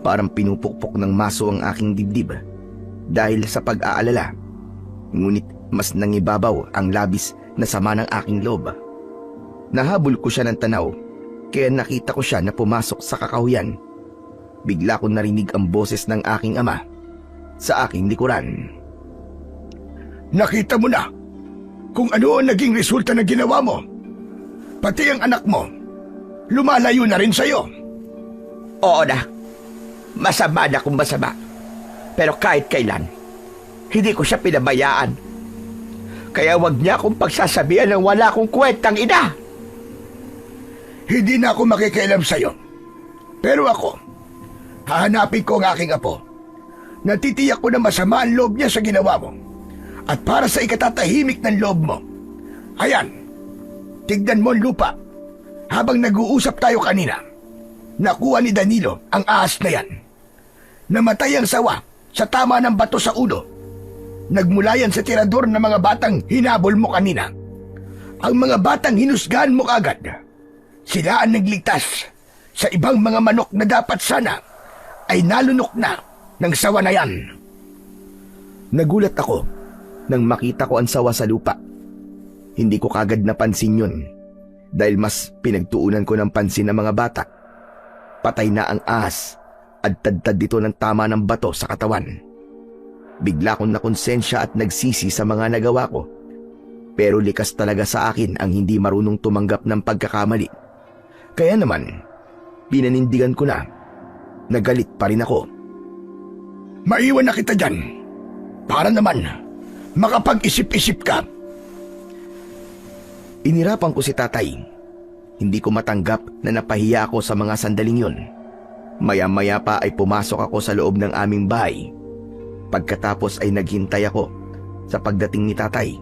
Parang pinupukpok ng maso ang aking dibdib dahil sa pag-aalala. Ngunit mas nangibabaw ang labis na sama ng aking loob. Nahabol ko siya ng tanaw, kaya nakita ko siya na pumasok sa kakahuyan. Bigla ko narinig ang boses ng aking ama sa aking likuran. Nakita mo na kung ano ang naging resulta ng ginawa mo. Pati ang anak mo, lumalayo na rin sa'yo. Oo na. Masama na kung masama. Pero kahit kailan, hindi ko siya pinabayaan. Kaya wag niya akong pagsasabihan ng wala akong kwentang ina. Hindi na ako makikialam sa'yo. Pero ako, hahanapin ko ang aking apo. Natitiyak ko na masama ang loob niya sa ginawa mo. At para sa ikatatahimik ng loob mo, ayan, tignan mo ang lupa. Habang nag-uusap tayo kanina, nakuha ni Danilo ang ahas na yan. Namatay ang sawa sa tama ng bato sa ulo. Nagmula yan sa tirador ng mga batang hinabol mo kanina. Ang mga batang hinusgahan mo agad. Sila ang nagligtas sa ibang mga manok na dapat sana ay nalunok na ng sawa na yan. Nagulat ako nang makita ko ang sawa sa lupa. Hindi ko kagad napansin yun dahil mas pinagtuunan ko ng pansin ng mga bata. Patay na ang ahas at tadtad dito ng tama ng bato sa katawan. Bigla akong nakonsensya at nagsisi sa mga nagawa ko. Pero likas talaga sa akin ang hindi marunong tumanggap ng pagkakamali. Kaya naman, pinanindigan ko na. Nagalit pa rin ako. Maiwan na kita dyan. Para naman, makapag-isip-isip ka. Inirapan ko si tatay. Hindi ko matanggap na napahiya ako sa mga sandaling yun. Maya-maya pa ay pumasok ako sa loob ng aming bahay. Pagkatapos ay naghintay ako sa pagdating ni tatay.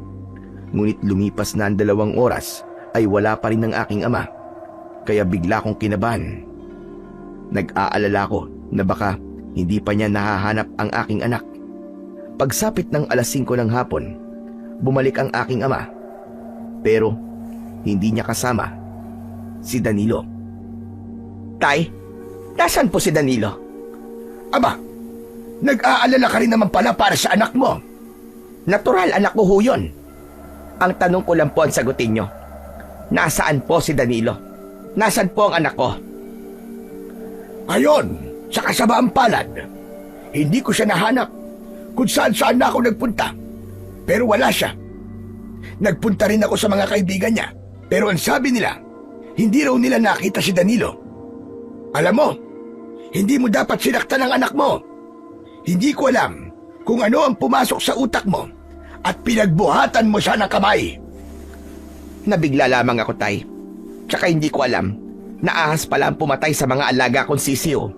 Ngunit lumipas na ang 2 oras ay wala pa rin ang aking ama. Kaya bigla kong kinabahan. Nag-aalala ko na baka hindi pa niya nahahanap ang aking anak. Pagsapit ng alas 5 ng hapon, bumalik ang aking ama. Pero hindi niya kasama si Danilo. Tay, nasaan po si Danilo? Aba, nag-aalala ka rin naman pala para sa anak mo. Natural, anak ko ho yun. Ang tanong ko lang po ang sagutin nyo. Nasaan po si Danilo? Nasaan po ang anak ko? Ayon, sa kasabaang palad, hindi ko siya nahanap kung saan-saan na ako nagpunta. Pero wala siya. Nagpunta rin ako sa mga kaibigan niya. Pero ang sabi nila, hindi raw nila nakita si Danilo. Alam mo, hindi mo dapat sinaktan ang anak mo. Hindi ko alam kung ano ang pumasok sa utak mo at pinagbuhatan mo siya ng kamay. Nabigla lamang ako, tay. Tsaka hindi ko alam na ahas pala ang pumatay sa mga alaga kong sisiyo.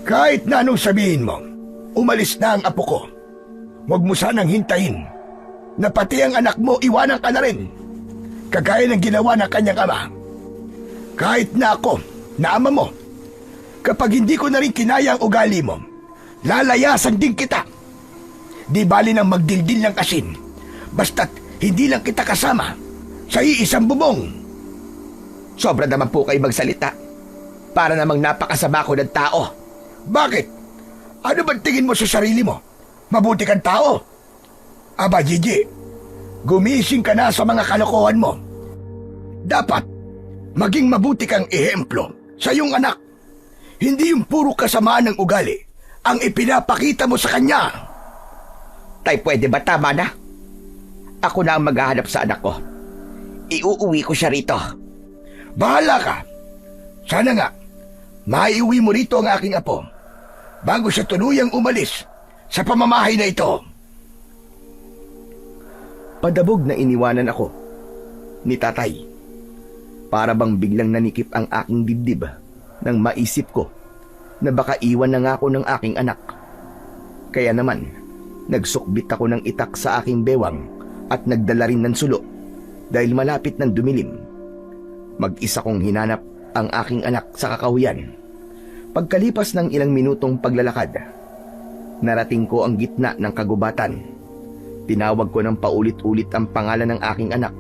Kahit na anong sabihin mo, umalis na ang apo ko. Huwag mo sanang hintayin na pati ang anak mo iwanan ka na rin. Kagaya ng ginawa ng kanyang ama. Kahit na ako, na ama mo, kapag hindi ko na rin kinaya ang ugali mo, lalayasan din kita. Di bali nang magdildil ng asin, basta't hindi lang kita kasama sa iisang bubong. Sobra naman po kayo magsalita. Para namang napakasama ko ng tao. Bakit? Ano ba tingin mo sa sarili mo? Mabuti kang tao? Aba, Gigi, gumising ka na sa mga kalokohan mo. Dapat, maging mabuti kang ehemplo sa iyong anak. Hindi yung puro kasamaan ng ugali ang ipinapakita mo sa kanya. Tay, pwede ba tama na? Ako na ang maghahanap sa anak ko. Iuuwi ko siya rito. Bahala ka. Sana nga, maiuwi mo rito ang aking apo bago siya tuluyang umalis sa pamamahay na ito. Padabog na iniwanan ako ni tatay. Para bang biglang nanikip ang aking dibdib nang maisip ko na baka iwan na nga ako ng aking anak. Kaya naman, nagsukbit ako ng itak sa aking bewang at nagdala rin ng sulo dahil malapit ng dumilim. Mag-isa kong hinanap ang aking anak sa kakahuyan. Pagkalipas ng ilang minutong paglalakad, narating ko ang gitna ng kagubatan. Tinawag ko ng paulit-ulit ang pangalan ng aking anak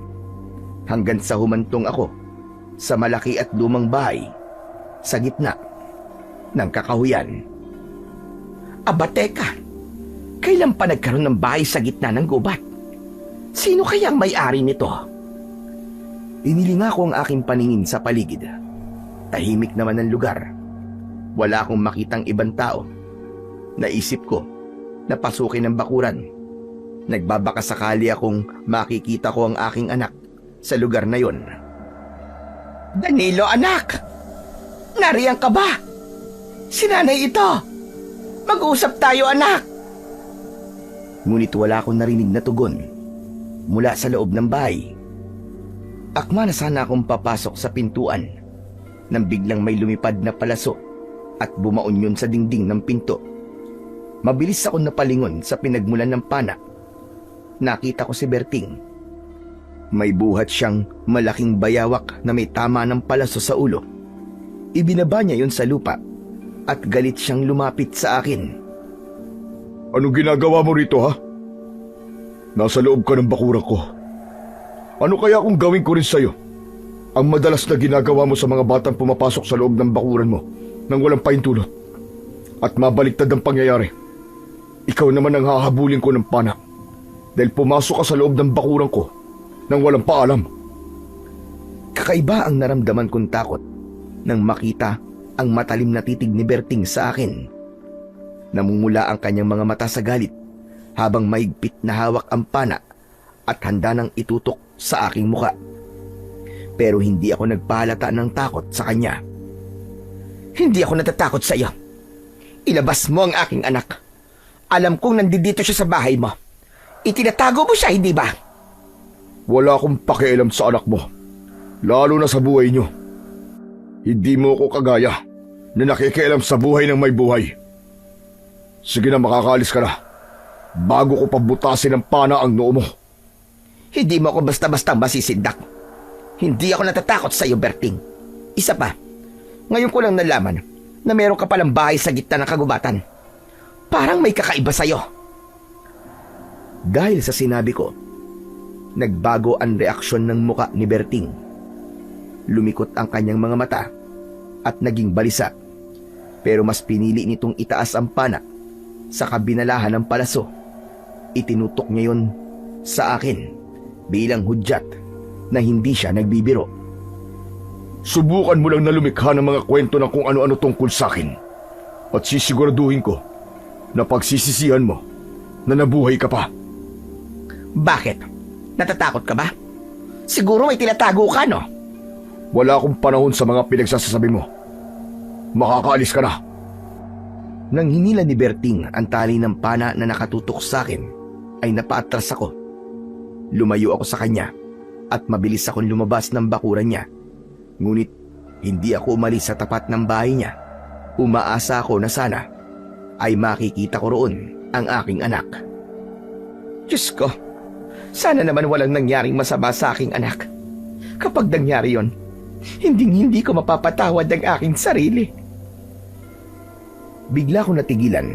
hanggang sa humantong ako sa malaki at lumang bahay sa gitna ng kakahuyan. Aba teka, kailan pa nagkaroon ng bahay sa gitna ng gubat? Sino kaya ang may-ari nito? Inilinga ko ang aking paningin sa paligid. Tahimik naman ang lugar. Wala akong makitang ibang tao. Naisip ko na pasukin ang bakuran. Nagbabaka sakali akong makikita ko ang aking anak sa lugar na yon. Danilo anak! Nariyan ka ba? Si nanay ito! Mag-usap tayo anak! Ngunit wala akong narinig na tugon mula sa loob ng bahay. Akma na sana akong papasok sa pintuan nang biglang may lumipad na palaso at bumaon yun sa dingding ng pinto. Mabilis akong napalingon sa pinagmulan ng pana. Nakita ko si Berting. May buhat siyang malaking bayawak na may tama ng palaso sa ulo. Ibinaba niya yun sa lupa at galit siyang lumapit sa akin. Anong ginagawa mo rito, ha? Nasa loob ka ng bakuran ko. Ano kaya kung gawin ko rin sa'yo? Ang madalas na ginagawa mo sa mga batang pumapasok sa loob ng bakuran mo nang walang pahintulot. At mabaliktad ang pangyayari. Ikaw naman ang hahabulin ko ng pana dahil pumasok ka sa loob ng bakuran ko nang walang paalam. Kakaiba ang naramdaman kong takot nang makita ang matalim na titig ni Berting sa akin. Namumula ang kanyang mga mata sa galit habang maigpit na hawak ang pana at handa nang itutok sa aking muka. Pero hindi ako nagpahalata ng takot sa kanya. Hindi ako natatakot sa iyo. Ilabas mo ang aking anak. Alam kong nandito siya sa bahay mo. Itinatago mo siya, hindi ba? Wala akong pakialam sa anak mo, lalo na sa buhay niyo. Hindi mo ko kagaya na nakikialam sa buhay ng may buhay. Sige na, makakaalis ka na bago ko pabutasin ng pana ang noo mo. Hindi mo ako basta-basta masisindak. Hindi ako natatakot sa iyo, Berting. Isa pa, ngayon ko lang nalaman na meron ka palang bahay sa gitna ng kagubatan. Parang may kakaiba sa iyo. Dahil sa sinabi ko, nagbago ang reaksyon ng muka ni Berting. Lumikot ang kanyang mga mata at naging balisa. Pero mas pinili nitong itaas ang pana sa kabinalahan ng palaso. Itinutok niya yun sa akin bilang hudyat na hindi siya nagbibiro. Subukan mo lang na lumikha ng mga kwento ng kung ano-ano tungkol sa akin. At sisiguraduhin ko na pagsisisihan mo na nabuhay ka pa. Bakit? Natatakot ka ba? Siguro may tinatago ka, no? Wala akong panahon sa mga pinagsasasabi mo. Makakaalis ka na. Nang hinila ni Berting ang tali ng pana na nakatutok sa akin, ay napaatras ako. Lumayo ako sa kanya at mabilis akong lumabas ng bakuran niya. Ngunit hindi ako umalis sa tapat ng bahay niya. Umaasa ako na sana ay makikita ko roon ang aking anak. Diyos ko, sana naman walang nangyaring masama sa aking anak. Kapag nangyari yon, hindi ko mapapatawad ang aking sarili. Bigla ko natigilan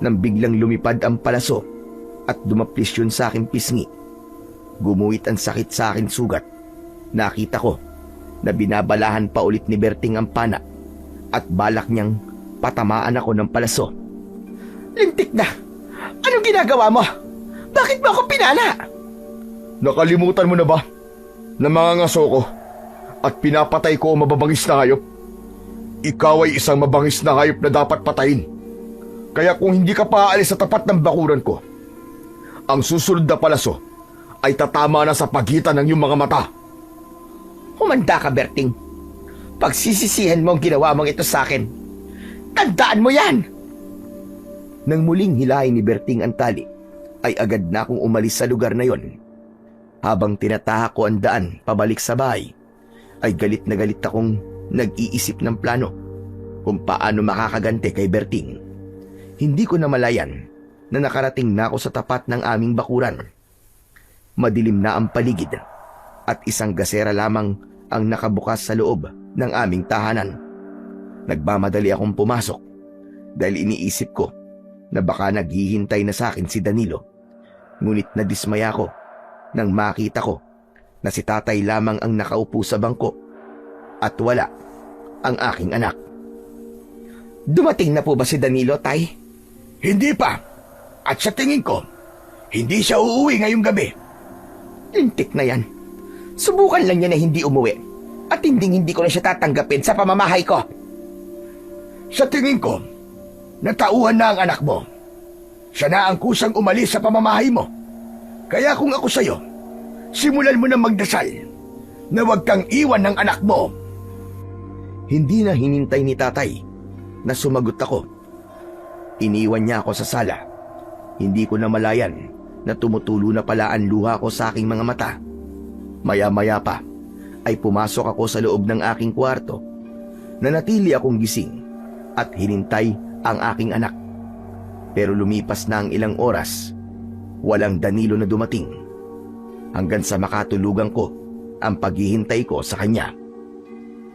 nang biglang lumipad ang palaso at dumaplis yun sa aking pisngi. Gumuhit ang sakit sa aking sugat. Nakita ko na binabalahan pa ulit ni Berting ang pana at balak niyang patamaan ako ng palaso. Lintik na! Anong ginagawa mo? Bakit mo ako pinala? Nakalimutan mo na ba na mangangaso ko at pinapatay ko ang mababangis na hayop? Ikaw ay isang mabangis na hayop na dapat patayin. Kaya kung hindi ka paaalis sa tapat ng bakuran ko, ang susunod na palaso ay tatama na sa pagitan ng iyong mga mata. Humanda ka, Berting. Pagsisisihan mo ang ginawa mong ito sa akin. Tandaan mo yan! Nang muling hilahin ni Berting ang tali, ay agad na akong umalis sa lugar na yon. Habang tinatahak ko ang daan pabalik sa bahay, ay galit na galit akong nag-iisip ng plano kung paano makakaganti kay Berting. Hindi ko namalayan na nakarating na ako sa tapat ng aming bakuran. Madilim na ang paligid at isang gasera lamang ang nakabukas sa loob ng aming tahanan. Nagmamadali akong pumasok dahil iniisip ko na baka naghihintay na sa akin si Danilo. Ngunit nadismaya ko nang makita ko na si tatay lamang ang nakaupo sa bangko at wala ang aking anak. Dumating na po ba si Danilo, tay? Hindi pa. At sa tingin ko, hindi siya uuwi ngayong gabi. Lintik na yan. Subukan lang niya na hindi umuwi at hindi ko na siya tatanggapin sa pamamahay ko. Sa tingin ko, natauhan na ang anak mo. Siya na ang kusang umalis sa pamamahay mo. Kaya kung ako sa'yo, simulan mo na magdasal na huwag kang iwan ng anak mo. Hindi na hinintay ni tatay na sumagot ako. Iniwan niya ako sa sala. Hindi ko namalayan na tumutulo na pala ang luha ko sa aking mga mata. Maya-maya pa ay pumasok ako sa loob ng aking kwarto. Nanatili akong gising at hinintay ang aking anak. Pero lumipas na ang ilang oras, walang Danilo na dumating. Hanggang sa makatulugan ko ang paghihintay ko sa kanya.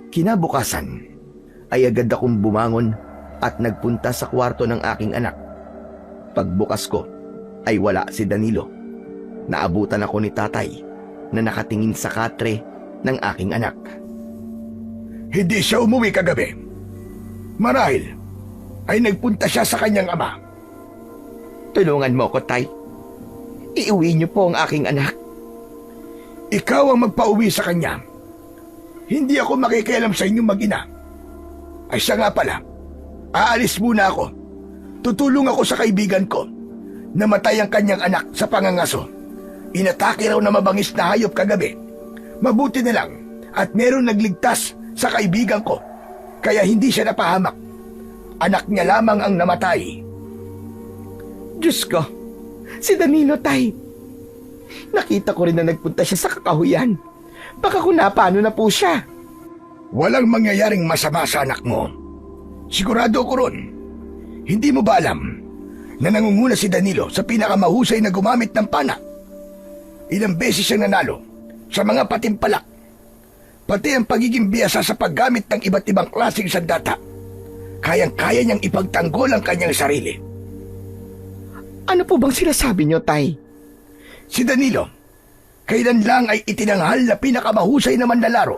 Kinabukasan ay agad akong bumangon at nagpunta sa kwarto ng aking anak. Pagbukas ko ay wala si Danilo. Naabutan ako ni tatay na nakatingin sa katre ng aking anak. Hindi siya umuwi kagabi. Marahil ay nagpunta siya sa kanyang ama. Tulungan mo ko, tay. Iuwi niyo po ang aking anak. Ikaw ang magpauwi sa kanya. Hindi ako makikialam sa inyong mag-ina. Ay siya nga pala, aalis muna ako. Tutulong ako sa kaibigan ko. Namatay ang kanyang anak sa pangangaso. Inatake raw na mabangis na hayop kagabi. Mabuti na lang at meron nagligtas sa kaibigan ko. Kaya hindi siya napahamak. Anak niya lamang ang namatay. Diyos ko, si Danilo, tay. Nakita ko rin na nagpunta siya sa kakahuyan. Baka kung napano na po siya. Walang mangyayaring masama sa anak mo. Sigurado ko ron. Hindi mo ba alam na nangunguna si Danilo sa pinakamahusay na gumamit ng pana? Ilang beses siyang nanalo sa mga patimpalak. Pati ang pagiging biyasa sa paggamit ng iba't ibang klaseng sandata. Kayang-kaya niyang ipagtanggol ang kanyang sarili. Ano po bang sinasabi niyo, tay? Si Danilo, kailan lang ay itinanghal na pinakamahusay na manlalaro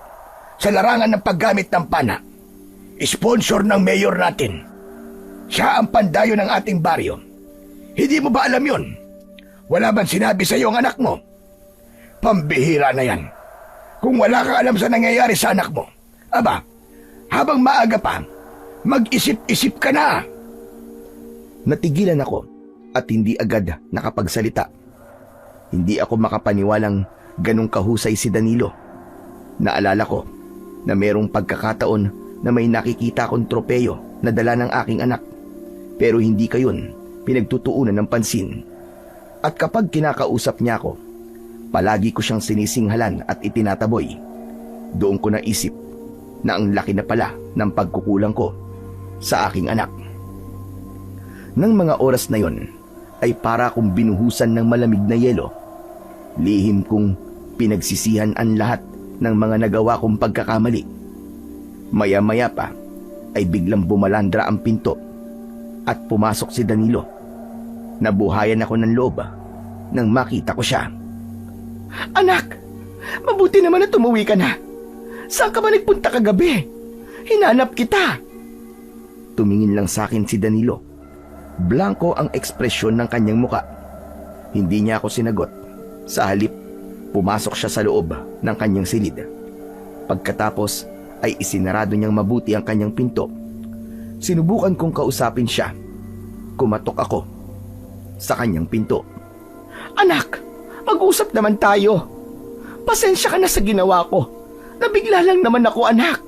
sa larangan ng paggamit ng pana. Sponsor ng mayor natin. Siya ang pandayo ng ating baryo. Hindi mo ba alam yon? Wala bang sinabi sa iyo ang anak mo? Pambihira na yan. Kung wala kang alam sa nangyayari sa anak mo, aba, habang maaga pa, mag-isip-isip ka na. Natigilan ako at hindi agad nakapagsalita. Hindi ako makapaniwalang ganong kahusay si Danilo. Naalala ko na merong pagkakataon na may nakikita akong tropeyo na dala ng aking anak. Pero hindi kayon pinagtutuunan ng pansin. At kapag kinakausap niya ako, palagi ko siyang sinisinghalan at itinataboy. Doon ko naisip na ang laki na pala ng pagkukulang ko sa aking anak. Nang mga oras na yon, ay para akong binuhusan ng malamig na yelo. Lihim kong pinagsisihan ang lahat ng mga nagawa kong pagkakamali. Maya-maya pa ay biglang bumalandra ang pinto at pumasok si Danilo. Nabuhayan ako ng loob nang makita ko siya. Anak, mabuti naman na tumuwi ka na. Saan ka ba nagpunta kagabi? Hinanap kita. Tumingin lang sa akin si Danilo. Blanko ang ekspresyon ng kanyang muka. Hindi niya ako sinagot. Sa halip, pumasok siya sa loob ng kanyang silid. Pagkatapos ay isinarado niyang mabuti ang kanyang pinto. Sinubukan kong kausapin siya. Kumatok ako sa kanyang pinto. Anak, mag-usap naman tayo. Pasensya ka na sa ginawa ko. Nabigla lang naman ako, anak.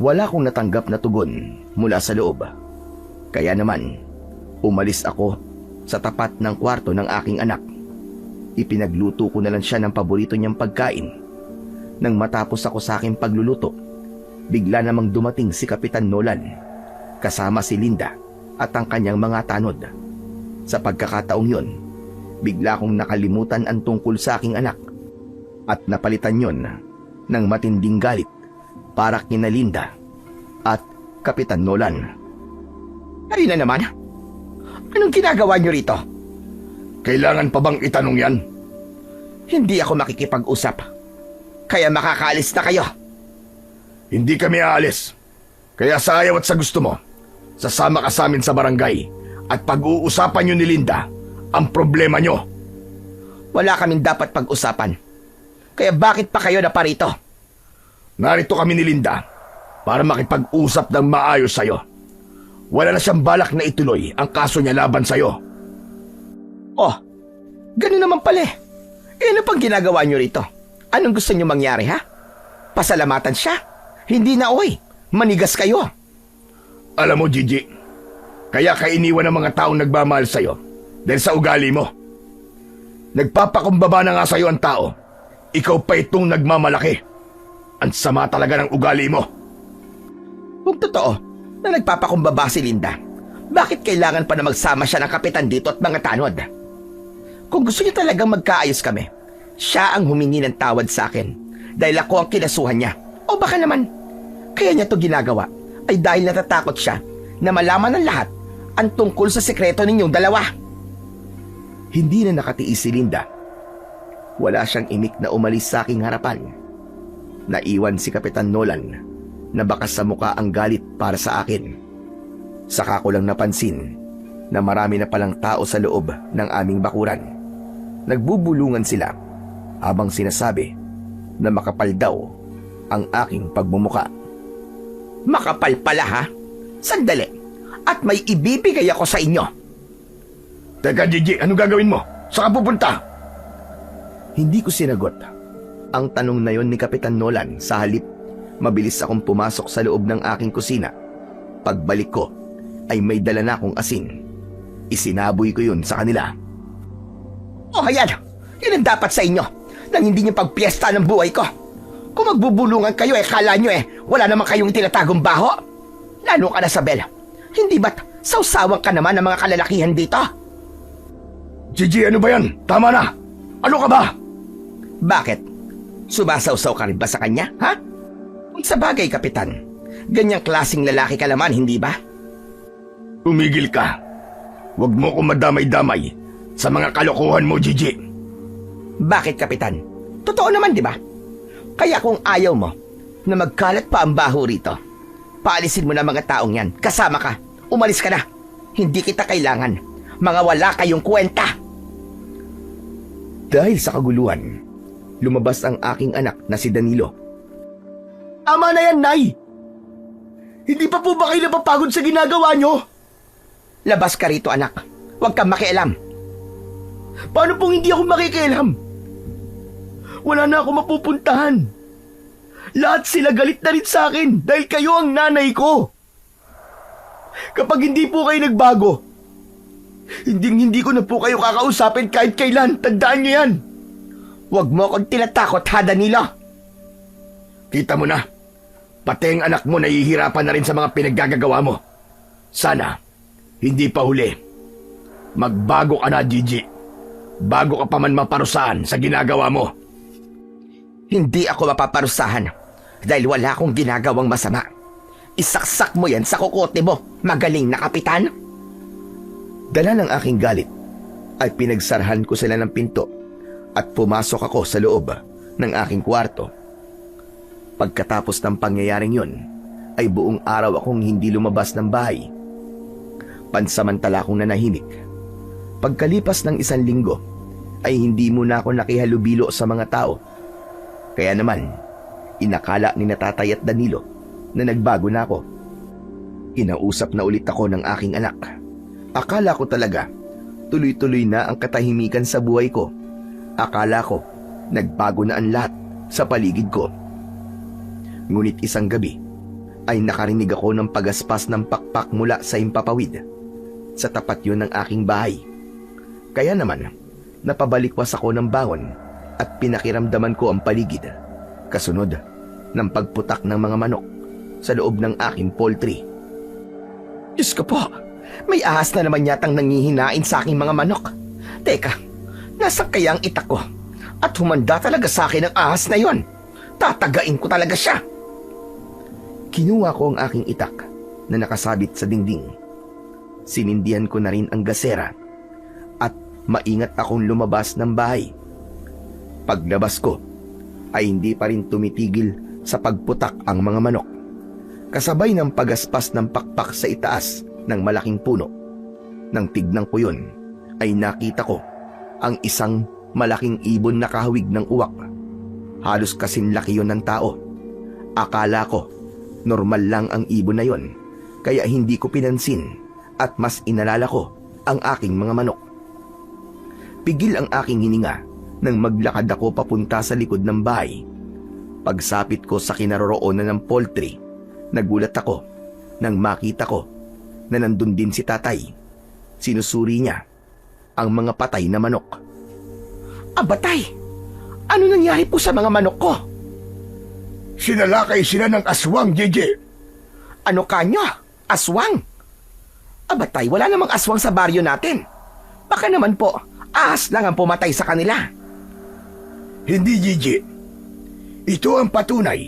Wala akong natanggap na tugon mula sa loob. Kaya naman, umalis ako sa tapat ng kwarto ng aking anak. Ipinagluto ko na lang siya ng paborito niyang pagkain. Nang matapos ako sa aking pagluluto, bigla namang dumating si Kapitan Nolan, kasama si Linda at ang kanyang mga tanod. Sa pagkakataong yon, bigla kong nakalimutan ang tungkol sa aking anak at napalitan yon ng matinding galit para kina Linda at Kapitan Nolan. Ay na naman. Anong ginagawa niyo rito? Kailangan pa bang itanong yan? Hindi ako makikipag-usap. Kaya makakaalis na kayo. Hindi kami aalis. Kaya sa ayaw at sa gusto mo, sasama ka sa amin sa barangay at pag-uusapan nyo ni Linda ang problema nyo. Wala kaming dapat pag-usapan. Kaya bakit pa kayo na parito? Narito kami ni Linda para makipag-usap ng maayos sa'yo. Wala na siyang balak na ituloy ang kaso niya laban sa'yo. Oh, ganun naman pala eh. Ano pang ginagawa niyo rito? Anong gusto niyo mangyari ha? Pasalamatan siya? Hindi na oy, manigas kayo. Alam mo, Gigi, kaya ka iniwan ng mga taong nagmamahal sa'yo dahil sa ugali mo. Nagpapakumbaba na nga sa'yo ang tao. Ikaw pa itong nagmamalaki. Ang sama talaga ng ugali mo. Kung totoo na nagpapakumbaba si Linda, bakit kailangan pa na magsama siya ng kapitan dito at mga tanod? Kung gusto niya talagang magkaayos kami, siya ang humingi ng tawad sa akin dahil ako ang kinasuhan niya. O baka naman, kaya niya to ginagawa ay dahil natatakot siya na malaman ng lahat ang tungkol sa sekreto ninyong dalawa. Hindi na nakatiis si Linda. Wala siyang imik na umalis sa aking harapan. Naiwan si Kapitan Nolan na bakas sa muka ang galit para sa akin. Saka ko lang napansin na marami na palang tao sa loob ng aming bakuran. Nagbubulungan sila habang sinasabi na makapal daw ang aking pagmumuka. Makapal pala ha? Sandali, at may ibibigay ako sa inyo. Teka, Gigi, ano gagawin mo? Saan ka pupunta? Hindi ko sinagot ang tanong na yon ni Kapitan Nolan. Sa halip, mabilis akong pumasok sa loob ng aking kusina. Pagbalik ko, ay may dala na akong asin. Isinaboy ko yun sa kanila. O ayan, yun ang dapat sa inyo nang hindi niyo pagpiesta ng buhay ko. Kung magbubulungan kayo kala nyo wala naman kayong tinatagong baho. Lalo ka na, Sabel. Hindi ba't sausawan ka naman ng mga kalalakihan dito? Gigi, ano ba yan? Tama na! Ano ka ba? Bakit? Sumasawsaw ka rin ba sa kanya, ha? Kung sa bagay, Kapitan, ganyang klaseng lalaki ka naman, hindi ba? Tumigil ka. Huwag mo kong madamay-damay sa mga kalokohan mo, Gigi. Bakit, Kapitan? Totoo naman, di ba? Kaya kung ayaw mo na magkalat pa ang baho rito, paalisin mo na mga taong yan. Kasama ka. Umalis ka na. Hindi kita kailangan. Mga wala kayong kwenta. Dahil sa kaguluhan, lumabas ang aking anak na si Danilo. Tama na yan, Nay! Hindi pa po ba kayo napapagod sa ginagawa nyo? Labas ka rito, anak. Huwag kang makialam. Paano pong hindi ako makikialam? Wala na ako mapupuntahan. Lahat sila galit na rin sa akin dahil kayo ang nanay ko. Kapag hindi po kayo nagbago, hindi ko na po kayo kakausapin kahit kailan. Tandaan niyo yan. Huwag mo akong tinatakot, ha, Danilo? Kita mo na, pati ang anak mo nahihirapan na rin sa mga pinaggagawa mo. Sana, hindi pa huli. Magbago ka na, Gigi. Bago ka pa man maparusahan sa ginagawa mo. Hindi ako mapaparusahan dahil wala akong ginagawang masama. Isaksak mo yan sa kukote mo, magaling na kapitan. Dala ng aking galit ay pinagsarahan ko sila ng pinto at pumasok ako sa loob ng aking kwarto. Pagkatapos ng pangyayaring yon, ay buong araw akong hindi lumabas ng bahay. Pansamantala akong nanahimik. Pagkalipas ng 1 linggo, ay hindi muna ako nakihalubilo sa mga tao. Kaya naman, inakala ni Tatay at Danilo na nagbago na ako. Kinausap na ulit ako ng aking anak. Akala ko talaga, tuloy-tuloy na ang katahimikan sa buhay ko. Akala ko, nagbago na ang lahat sa paligid ko. Ngunit isang gabi, ay nakarinig ako ng pagaspas ng pakpak mula sa himpapawid. Sa tapat yun ng aking bahay. Kaya naman, Napabalikwas ako ng bangon at pinakiramdaman ko ang paligid. Kasunod ng pagputak ng mga manok sa loob ng aking poultry. Diyos ko po, may ahas na naman yatang nangihinain sa aking mga manok. Teka, nasa kaya ang itak ko? At humanda talaga sa akin ang ahas na yon. Tatagain ko talaga siya. Kinuha ko ang aking itak na nakasabit sa dingding. Sinindihan ko na rin ang gasera at maingat akong lumabas ng bahay. Paglabas ko ay hindi pa rin tumitigil sa pagputak ang mga manok. Kasabay ng pagaspas ng pakpak sa itaas ng malaking puno. Nang tignan ko yun, ay nakita ko ang isang malaking ibon na kahawig ng uwak. Halos kasing laki yun ng tao. Akala ko, normal lang ang ibon na yon, kaya hindi ko pinansin at mas inalala ko ang aking mga manok. Pigil ang aking hininga nang maglakad ako papunta sa likod ng bahay. Pagsapit ko sa kinaroroonan ng poultry, nagulat ako nang makita ko na nandun din si tatay. Sinusuri niya ang mga patay na manok. Abatay, ano nangyari po sa mga manok ko? Sinalakay sila ng aswang, Gigi. Ano kanyo? Aswang? Abatay, wala namang aswang sa baryo natin. Baka naman po, ahas lang ang pumatay sa kanila. Hindi, Gigi. Ito ang patunay.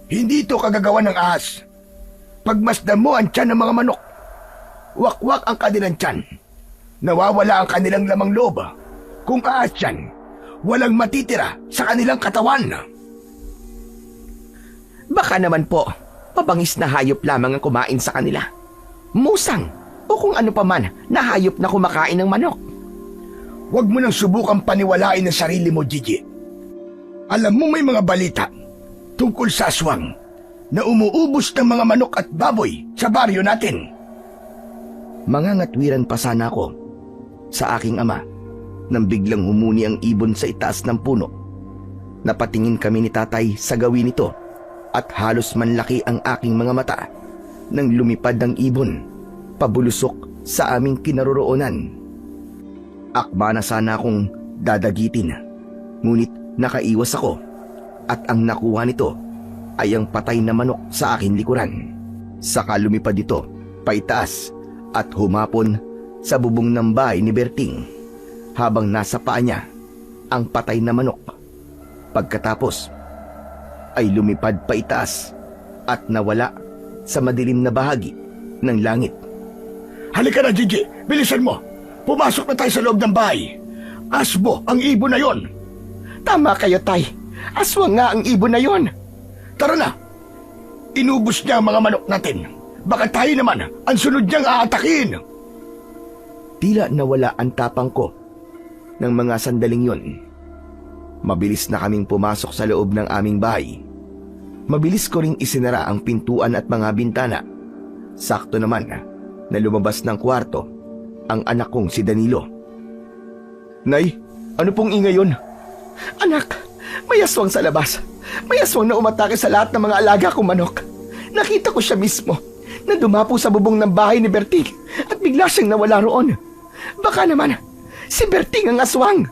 Hindi ito kagagawa ng ahas. Pagmasdan mo ang tiyan ng mga manok, wakwak ang kanilang tiyan. Nawawala ang kanilang lamang loob. Kung ahas yan, walang matitira sa kanilang katawan. Baka naman po, mabangis na hayop lamang ang kumain sa kanila. Musang, o kung ano pa man na hayop na kumakain ng manok. Huwag mo nang subukang paniwalain ang sarili mo, Gigi. Alam mo may mga balita tungkol sa aswang na umuubos ng mga manok at baboy sa baryo natin. Mangangatwiran pa sana ako sa aking ama nang biglang humuni ang ibon sa itaas ng puno. Napatingin kami ni tatay sa gawin nito at halos manlaki ang aking mga mata nang lumipad ang ibon pabulusok sa aming kinaroroonan. Akma na sana akong dadagitin, ngunit nakaiwas ako at ang nakuha nito ay ang patay na manok sa aking likuran. Saka lumipad ito paitaas at humapon sa bubong ng bahay ni Berting habang nasa paa niya ang patay na manok. Pagkatapos ay lumipad paitaas at nawala sa madilim na bahagi ng langit. Halika na, Gigi. Bilisan mo. Pumasok na tayo sa loob ng bahay. Asbo ang ibon na yon. Tama kayo, tay. Aswang nga ang ibon na yon. Tara na. Inubos niya ang mga manok natin. Baka tayo naman ang sunod niyang aatakin. Tila nawala ang tapang ko ng mga sandaling yun. Mabilis na kaming pumasok sa loob ng aming bahay. Mabilis ko ring isinara ang pintuan at mga bintana. Sakto naman na lumabas ng kwarto ang anak kong si Danilo. Nay, ano pong ingay yun? Anak, may aswang sa labas. May aswang na umatake sa lahat ng mga alaga kong manok. Nakita ko siya mismo na dumapo sa bubong ng bahay ni Berting at bigla siyang nawala roon. Baka naman, si Berting ang aswang.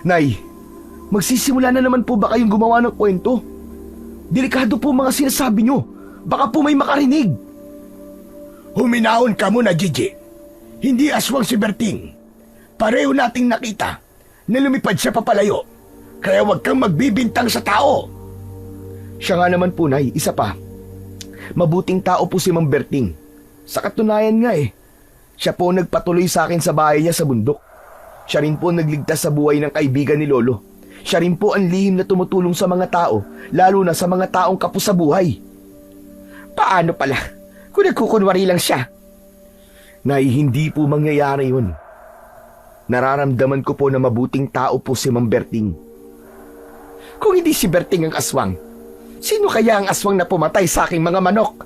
Nay, magsisimula na naman po ba kayong gumawa ng kwento? Delikado po mga sinasabi nyo. Baka po may makarinig. Huminahon ka muna, Gigi. Hindi aswang si Berting. Pareho nating nakita na lumipad siya papalayo. Kaya huwag kang magbibintang sa tao. Siya nga naman po, Nay, isa pa. Mabuting tao po si Mang Berting. Sa katunayan nga siya po nagpatuloy sa akin sa bahay niya sa bundok. Siya rin po nagligtas sa buhay ng kaibigan ni Lolo. Siya rin po ang lihim na tumutulong sa mga tao, lalo na sa mga taong kapos sa buhay. Paano pala? Kung nagkukunwari lang siya. Nay, hindi po mangyayari yun. Nararamdaman ko po na mabuting tao po si Mang Berting. Kung hindi si Berting ang aswang, sino kaya ang aswang na pumatay sa aking mga manok?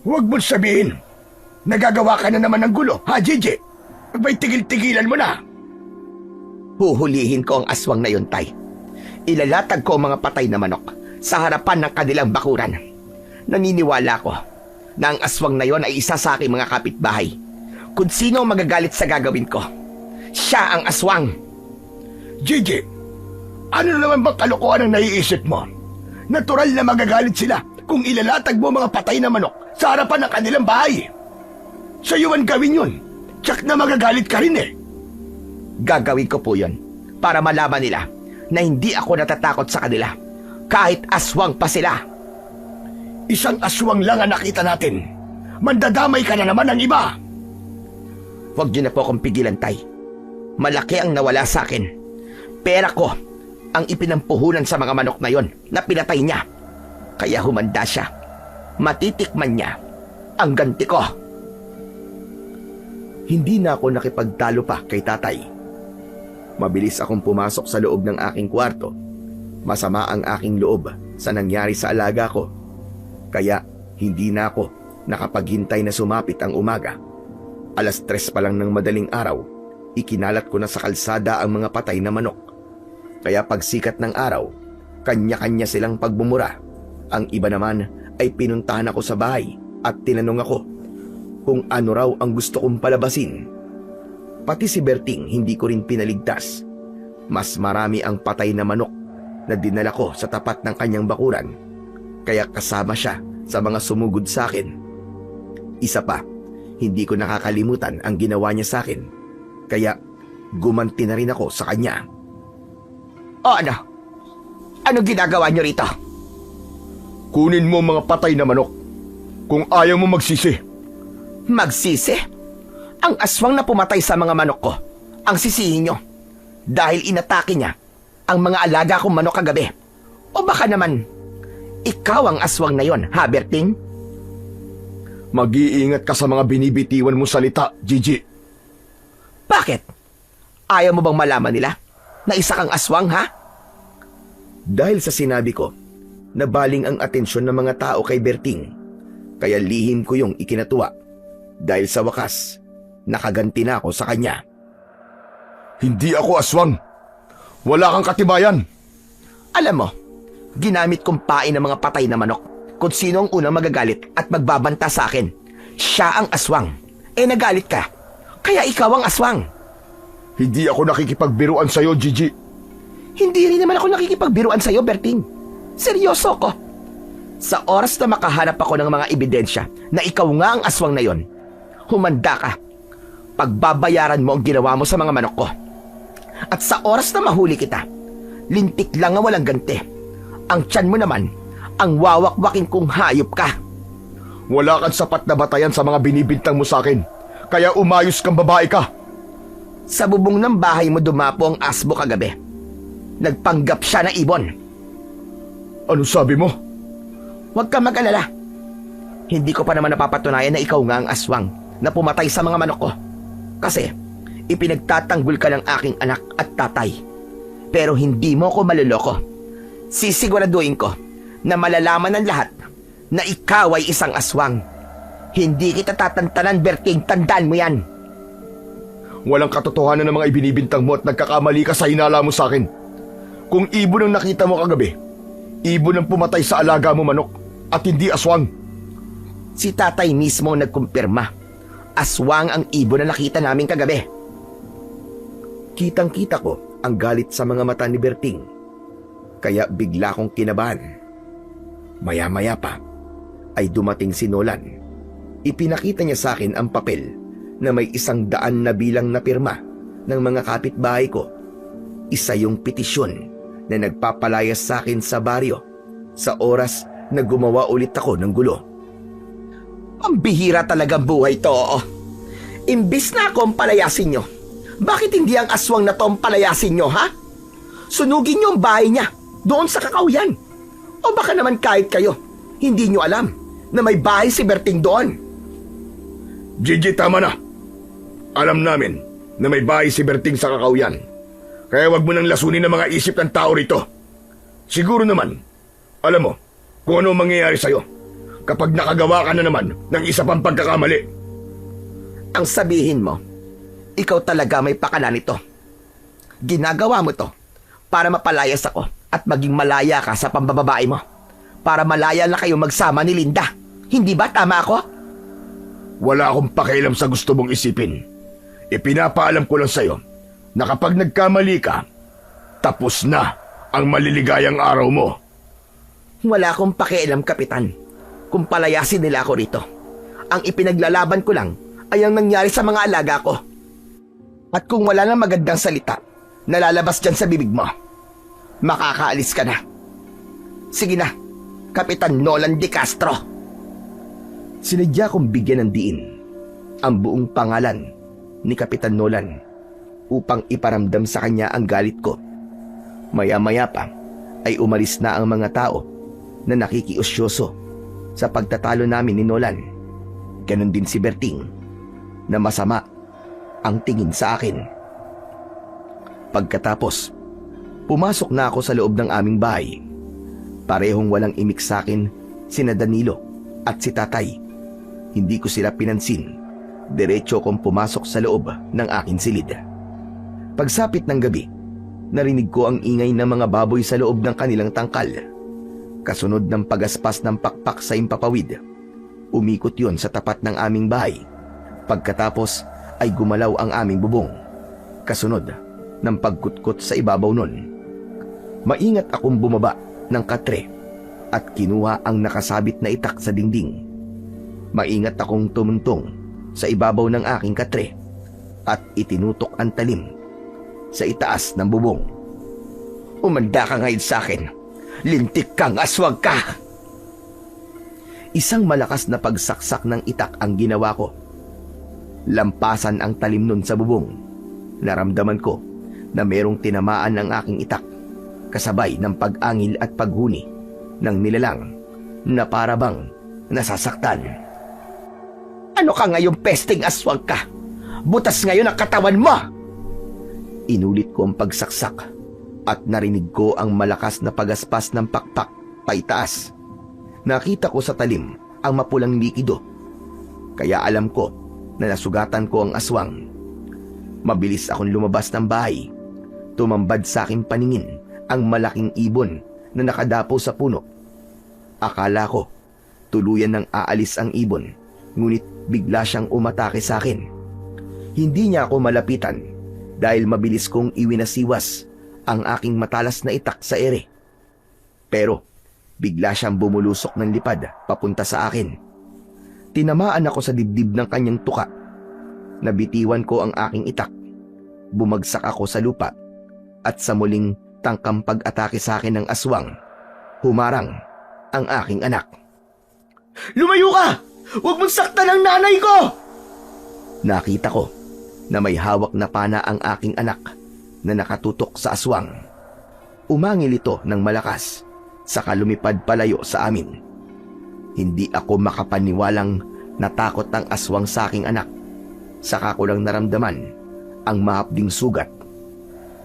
Huwag mo sabihin. Nagagawa ka na naman ng gulo, ha, Gigi? May tigil-tigilan mo na. Huhulihin ko ang aswang na yun, tay. Ilalatag ko ang mga patay na manok sa harapan ng kanilang bakuran. Naniniwala ko na ang aswang na yon ay isa sa aking mga kapitbahay. Kung sino ang magagalit sa gagawin ko, Siya ang aswang. Gigi, ano na naman bang kalokohan ang naiisip mo? Natural na magagalit sila kung ilalatag mo mga patay na manok sa harapan ng kanilang bahay. Sa'yo man gawin yun. Tsak na magagalit ka rin eh. Gagawin ko po yun para malaman nila na hindi ako natatakot sa kanila kahit aswang pa sila. Isang aswang lang ang nakita natin. Mandadamay ka na naman ng iba. Huwag niyo na po akong pigilan, Tay. Malaki ang nawala sa akin. Pera ko ang ipinampuhunan sa mga manok na yon na pinatay niya. Kaya humanda siya. Matitikman niya ang ganti ko. Hindi na ako nakipagtalo pa kay tatay. Mabilis akong pumasok sa loob ng aking kwarto. Masama ang aking loob sa nangyari sa alaga ko. Kaya hindi na ako nakapaghintay na sumapit ang umaga. 3:00 pa lang ng madaling araw, ikinalat ko na sa kalsada ang mga patay na manok. Kaya pagsikat ng araw, kanya-kanya silang pagbumura. Ang iba naman ay pinuntahan ako sa bahay at tinanong ako kung ano raw ang gusto kong palabasin. Pati si Berting hindi ko rin pinaligtas. Mas marami ang patay na manok na dinala ko sa tapat ng kanyang bakuran. Kaya kasama siya sa mga sumugod sa akin. Isa pa, hindi ko nakakalimutan ang ginawa niya sa akin. Kaya gumanti na rin ako sa kanya. O ano? Ano ginagawa niyo rito? Kunin mo mga patay na manok kung ayaw mo magsisi. Magsisi? Ang aswang na pumatay sa mga manok ko ang sisihin niyo dahil inatake niya ang mga alaga kong manok kagabi. O baka naman ikaw ang aswang na yon, ha, Berting? Mag-iingat ka sa mga binibitiwan mo salita, Gigi. Bakit? Ayaw mo bang malaman nila na isa kang aswang, ha? Dahil sa sinabi ko, nabaling ang atensyon ng mga tao kay Berting. Kaya lihim ko yung ikinatuwa. Dahil sa wakas, nakaganti na ako sa kanya. Hindi ako aswang. Wala kang katibayan. Alam mo, ginamit kong pain ng mga patay na manok kung sino ang unang magagalit at magbabanta sa akin. Siya ang aswang. Nagalit ka. Kaya ikaw ang aswang. Hindi ako nakikipagbiruan sa'yo, Gigi. Hindi rin naman ako nakikipagbiruan sa'yo, Berting. Seryoso ko. Sa oras na makahanap ako ng mga ebidensya na ikaw nga ang aswang na yon, humanda ka. Pagbabayaran mo ang ginawa mo sa mga manok ko. At sa oras na mahuli kita, lintik lang ang walang ganti. Ang tiyan mo naman, ang wawakwakin kong hayop ka. Wala kang sapat na batayan sa mga binibintang mo sa akin. Kaya umayos kang babae ka. Sa bubong ng bahay mo dumapo ang asbo kagabi. Nagpanggap siya na ibon. Ano sabi mo? Huwag ka mag-alala. Hindi ko pa naman napapatunayan na ikaw nga ang aswang na pumatay sa mga manok ko. Kasi ipinagtatanggol ka ng aking anak at tatay. Pero hindi mo ko maluloko. Sisiguraduhin ko na malalaman ng lahat na ikaw ay isang aswang. Hindi kita tatantanan, Berting. Tandaan mo yan. Walang katotohanan ng mga ibinibintang mo at nagkakamali ka sa hinala mo sa akin. Kung ibon ang nakita mo kagabi, ibon ang pumatay sa alaga mo manok at hindi aswang. Si tatay mismo nagkumpirma. Aswang ang ibon na nakita namin kagabi. Kitang-kita ko ang galit sa mga mata ni Berting. Kaya bigla kong kinabahan. Maya-maya pa ay dumating si Nolan. Ipinakita niya sa akin ang papel na may 100 na bilang na pirma ng mga kapitbahay ko. Isa yung petisyon na nagpapalayas sa akin sa baryo sa oras na gumawa ulit ako ng gulo. Ang bihira talaga buhay to. Imbis na ako ang palayasin nyo, bakit hindi ang aswang na to ang palayasin nyo, ha? Sunugin nyo ang bahay niya doon sa Kakawyan. O baka naman kahit kayo, hindi nyo alam na may bahay si Berting doon. Gigi, tama na. Alam namin na may bahay si Berting sa Kakawyan. Kaya wag mo nang lasunin ang mga isip ng tao rito. Siguro naman, alam mo kung ano mangyayari sa'yo kapag nakagawa ka na naman ng isa pang pagkakamali. Ang sabihin mo, ikaw talaga may pakala nito. Ginagawa mo to para mapalayas ako at maging malaya ka sa pambababae mo. Para malaya na kayo magsama ni Linda. Hindi ba tama ako? Wala akong pakialam sa gusto mong isipin. Ipinapaalam ko lang sa'yo na kapag nagkamali ka, tapos na ang maliligayang araw mo. Wala akong pakialam, Kapitan, kung palayasin nila ako rito. Ang ipinaglalaban ko lang ay ang nangyari sa mga alaga ko. At kung wala nang magandang salita na lalabas dyan sa bibig mo, makakaalis ka na. Sige na, Kapitan Nolan de Castro. Sinadya kong bigyan ng diin ang buong pangalan ni Kapitan Nolan upang iparamdam sa kanya ang galit ko. Maya-maya pa ay umalis na ang mga tao na nakikiusyoso sa pagtatalo namin ni Nolan. Ganon din si Berting na masama ang tingin sa akin. Pagkatapos, pumasok na ako sa loob ng aming bahay. Parehong walang imik sa akin sina Danilo at si Tatay. Hindi ko sila pinansin. Diretso kong pumasok sa loob ng aking silid. Pagsapit ng gabi, narinig ko ang ingay ng mga baboy sa loob ng kanilang tangkal. Kasunod ng pagaspas ng pakpak sa impapawid. Umikot yon sa tapat ng aming bahay. Pagkatapos ay gumalaw ang aming bubong. Kasunod ng pagkutkot sa ibabaw nun. Maingat akong bumaba ng katre at kinuha ang nakasabit na itak sa dingding. Maingat akong tumuntong sa ibabaw ng aking katre at itinutok ang talim sa itaas ng bubong. Umanda ka ngayon sa akin. Lintik kang aswang ka! Isang malakas na pagsaksak ng itak ang ginawa ko. Lampasan ang talim nun sa bubong. Naramdaman ko na merong tinamaan ng aking itak, kasabay ng pag-angil at paghuni ng nilalang na parabang nasasaktan. Ano ka ngayong pesting aswang ka? Butas ngayon ang katawan mo! Inulit ko ang pagsaksak at narinig ko ang malakas na pagaspas ng pakpak paitaas. Nakita ko sa talim ang mapulang likido, kaya alam ko na nasugatan ko ang aswang. Mabilis akong lumabas ng bahay. Tumambad sa aking paningin ang malaking ibon na nakadapo sa puno. Akala ko tuluyan nang aalis ang ibon, ngunit bigla siyang umatake sa akin. Hindi niya ako malapitan dahil mabilis kong iwinasiwas ang aking matalas na itak sa ere. Pero bigla siyang bumulusok ng lipad papunta sa akin. Tinamaan ako sa dibdib ng kanyang tuka. Nabitiwan ko ang aking itak. Bumagsak ako sa lupa at sa muling tangkang pag-atake sa akin ng aswang, humarang ang aking anak. Lumayo ka! Huwag mong saktan ang nanay ko! Nakita ko na may hawak na pana ang aking anak na nakatutok sa aswang. Umangil ito ng malakas, saka lumipad palayo sa amin. Hindi ako makapaniwalang natakot ang aswang sa aking anak. Saka ko lang naramdaman ang mahapding sugat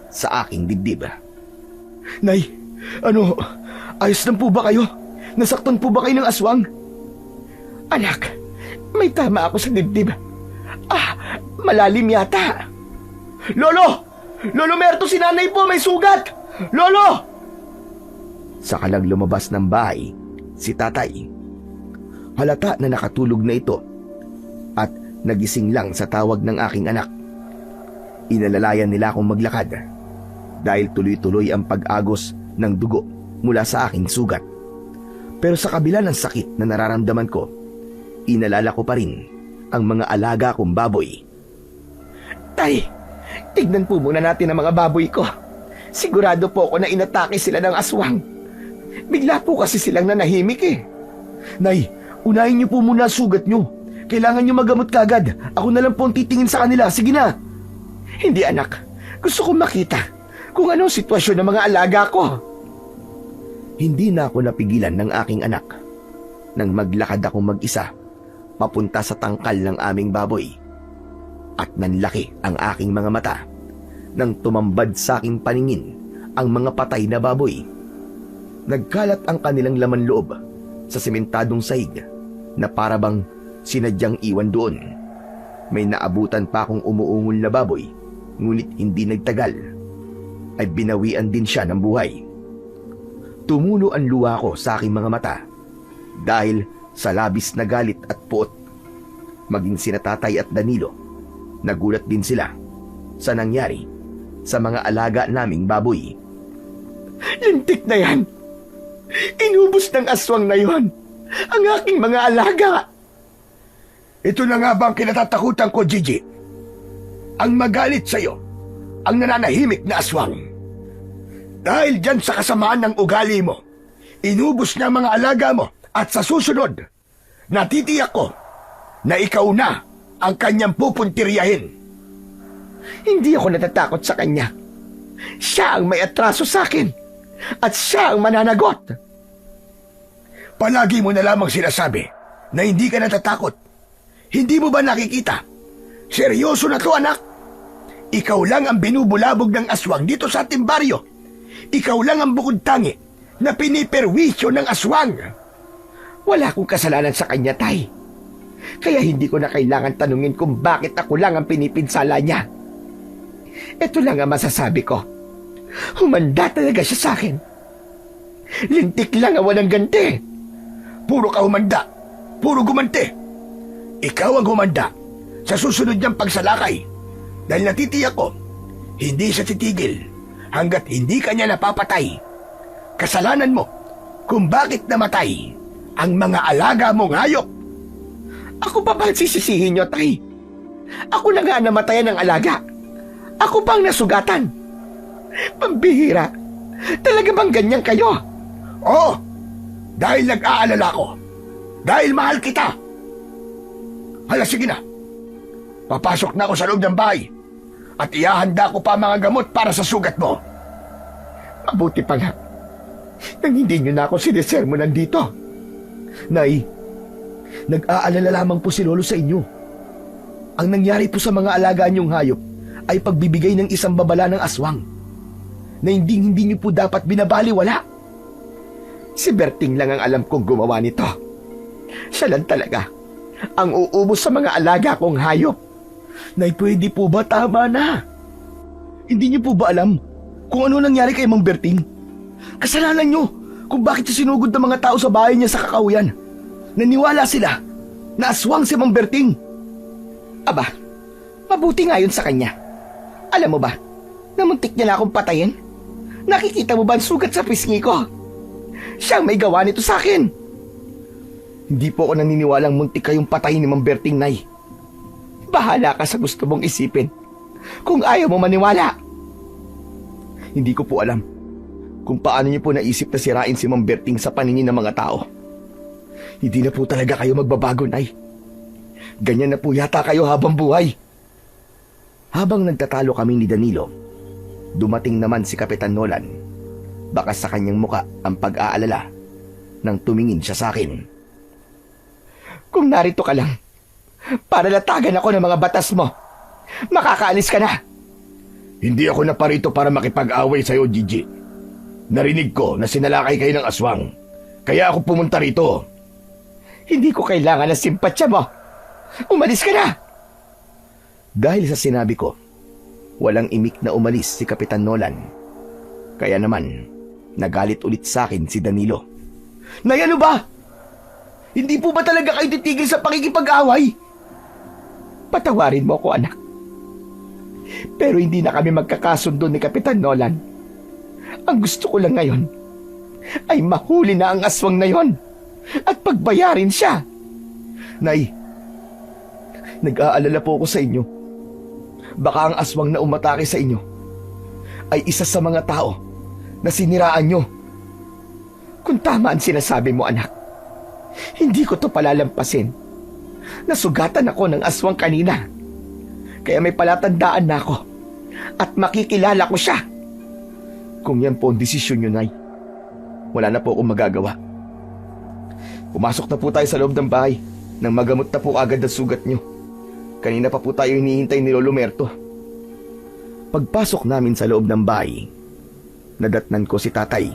sa aking dibdib. Nay, ayos lang po ba kayo? Nasaktan po ba kayo ng aswang? Anak, may tama ako sa dibdib. Malalim yata. Lolo! Lolo Merto, si nanay po, may sugat! Lolo! Saka lang lumabas ng bahay si Tatay. Halata na nakatulog na ito at nagising lang sa tawag ng aking anak. Inalalayan nila akong maglakad dahil tuloy-tuloy ang pag-agos ng dugo mula sa aking sugat. Pero sa kabila ng sakit na nararamdaman ko, inalala ko pa rin ang mga alaga kong baboy. Tay, tignan po muna natin ang mga baboy ko. Sigurado po ako na inatake sila ng aswang. Bigla po kasi silang nanahimik eh. Nay, unahin niyo po muna ang sugat niyo. Kailangan niyo magamot kagad. Ako na lang po ang titingin sa kanila. Sige na. Hindi anak, gusto kong makita kung anong sitwasyon ng mga alaga ko. Hindi na ako napigilan ng aking anak nang maglakad akong mag-isa papunta sa tangkal ng aming baboy. At nanlaki ang aking mga mata nang tumambad sa aking paningin ang mga patay na baboy. Nagkalat ang kanilang laman loob sa sementadong sahig na parabang sinadyang iwan doon. May naabutan pa akong umuungol na baboy, ngunit hindi nagtagal ay binawian din siya ng buhay. Tumulo ang luha ko sa aking mga mata dahil sa labis na galit at puot. Maging sina Tatay at Danilo, nagulat din sila sa nangyari sa mga alaga naming baboy. Lintik na yan! Inubos ng aswang na yon ang aking mga alaga! Ito na nga bang kinatatakutan ko, Gigi? Ang magalit sa'yo, ang nananahimik na aswang. Dahil dyan sa kasamaan ng ugali mo, inubos niya ang mga alaga mo at sa susunod, natitiyak ko na ikaw na ang kanyang pupuntiryahin. Hindi ako natatakot sa kanya. Siya ang may atraso sa akin at siya ang mananagot. Palagi mo na lamang sinasabi na hindi ka natatakot. Hindi mo ba nakikita? Seryoso na to, anak. Ikaw lang ang binubulabog ng aswang dito sa ating baryo. Ikaw lang ang bukod tangi na piniperwisyo ng aswang. Wala akong kasalanan sa kanya, Tay. Kaya hindi ko na kailangan tanungin kung bakit ako lang ang pinipinsala niya. Ito lang ang masasabi ko. Humanda talaga siya sa akin. Lintik lang ang walang ganti. Puro ka humanda. Puro gumanti. Ikaw ang humanda sa susunod niyang pagsalakay. Dahil natitiyak ko, hindi siya titigil hanggat hindi ka niya napapatay. Kasalanan mo kung bakit namatay ang mga alaga mong hayop. Ako pa ba sisisihin niyo, Tay? Ako na nga namatayan ng alaga. Ako pang nasugatan. Pambihira. Talaga bang ganyan kayo? Oo, dahil nag-aalala ko. Dahil mahal kita. Hala, sige na. Papasok na ako sa loob ng bahay at ihahanda ko pa mga gamot para sa sugat mo. Mabuti pa nga nang hindi niyo na ako sinisermonan dito. Nay, nag-aalala lamang po si Lolo sa inyo. Ang nangyari po sa mga alaga niyong hayop ay pagbibigay ng isang babala ng aswang na hindi niyo po dapat binabaliwala. Si Berting lang ang alam kong gumawa nito. Siya lang talaga ang uubos sa mga alaga kong hayop. Nay, pwede po ba? Tama na. Hindi niyo po ba alam kung ano nangyari kay Mang Berting? Kasalanan niyo kung bakit siya sinugod ng mga tao sa bahay niya sa Kakahuyan. Naniwala sila na aswang si Mang Berting. Aba, mabuti nga yun sa kanya. Alam mo ba, namuntik niya na akong patayin. Nakikita mo ba ang sugat sa pisngi ko? Siyang may gawa nito sa akin. Hindi po ako naniniwalang muntik kayong patayin ni Mang Berting, Nay. Bahala ka sa gusto mong isipin. Kung ayaw mo maniwala. Hindi ko po alam kung paano niyo po naisip na sirain si Mang Berting sa paningin ng mga tao. Hindi na po talaga kayo magbabago, Nay. Ganyan na po yata kayo habang buhay. Habang nagtatalo kami ni Danilo, dumating naman si Kapitan Nolan. Baka sa kanyang muka ang pag-aalala nang tumingin siya sa akin. Kung narito ka lang, para latagan ako ng mga batas mo, makakaalis ka na. Hindi ako naparito para makipag-away sa'yo, Gigi. Narinig ko na sinalakay kayo ng aswang. Kaya ako pumunta rito. Hindi ko kailangan ng simpatsya mo. Umalis ka na! Dahil sa sinabi ko, walang imik na umalis si Kapitan Nolan. Kaya naman, nagalit ulit sa akin si Danilo. Nay, ano ba? Hindi po ba talaga kayo titigil sa pakikipag-away? Patawarin mo ako, anak. Pero hindi na kami magkakasundo ni Kapitan Nolan. Ang gusto ko lang ngayon ay mahuli na ang aswang na yon at pagbayarin siya. Nay, nag-aalala po ako sa inyo. Baka ang aswang na umatake sa inyo ay isa sa mga tao na siniraan nyo. Kung tama ang sinasabi mo, anak, hindi ko to palalampasin. Nasugatan ako ng aswang kanina. Kaya may palatandaan na ako at makikilala ko siya. Kung yan po ang desisyon nyo, Nay, wala na po akong magagawa. Pumasok na po tayo sa loob ng bahay nang magamot na po agad ang sugat nyo. Kanina pa po tayo hinihintay ni Lolo Merto. Pagpasok namin sa loob ng bahay, nadatnan ko si Tatay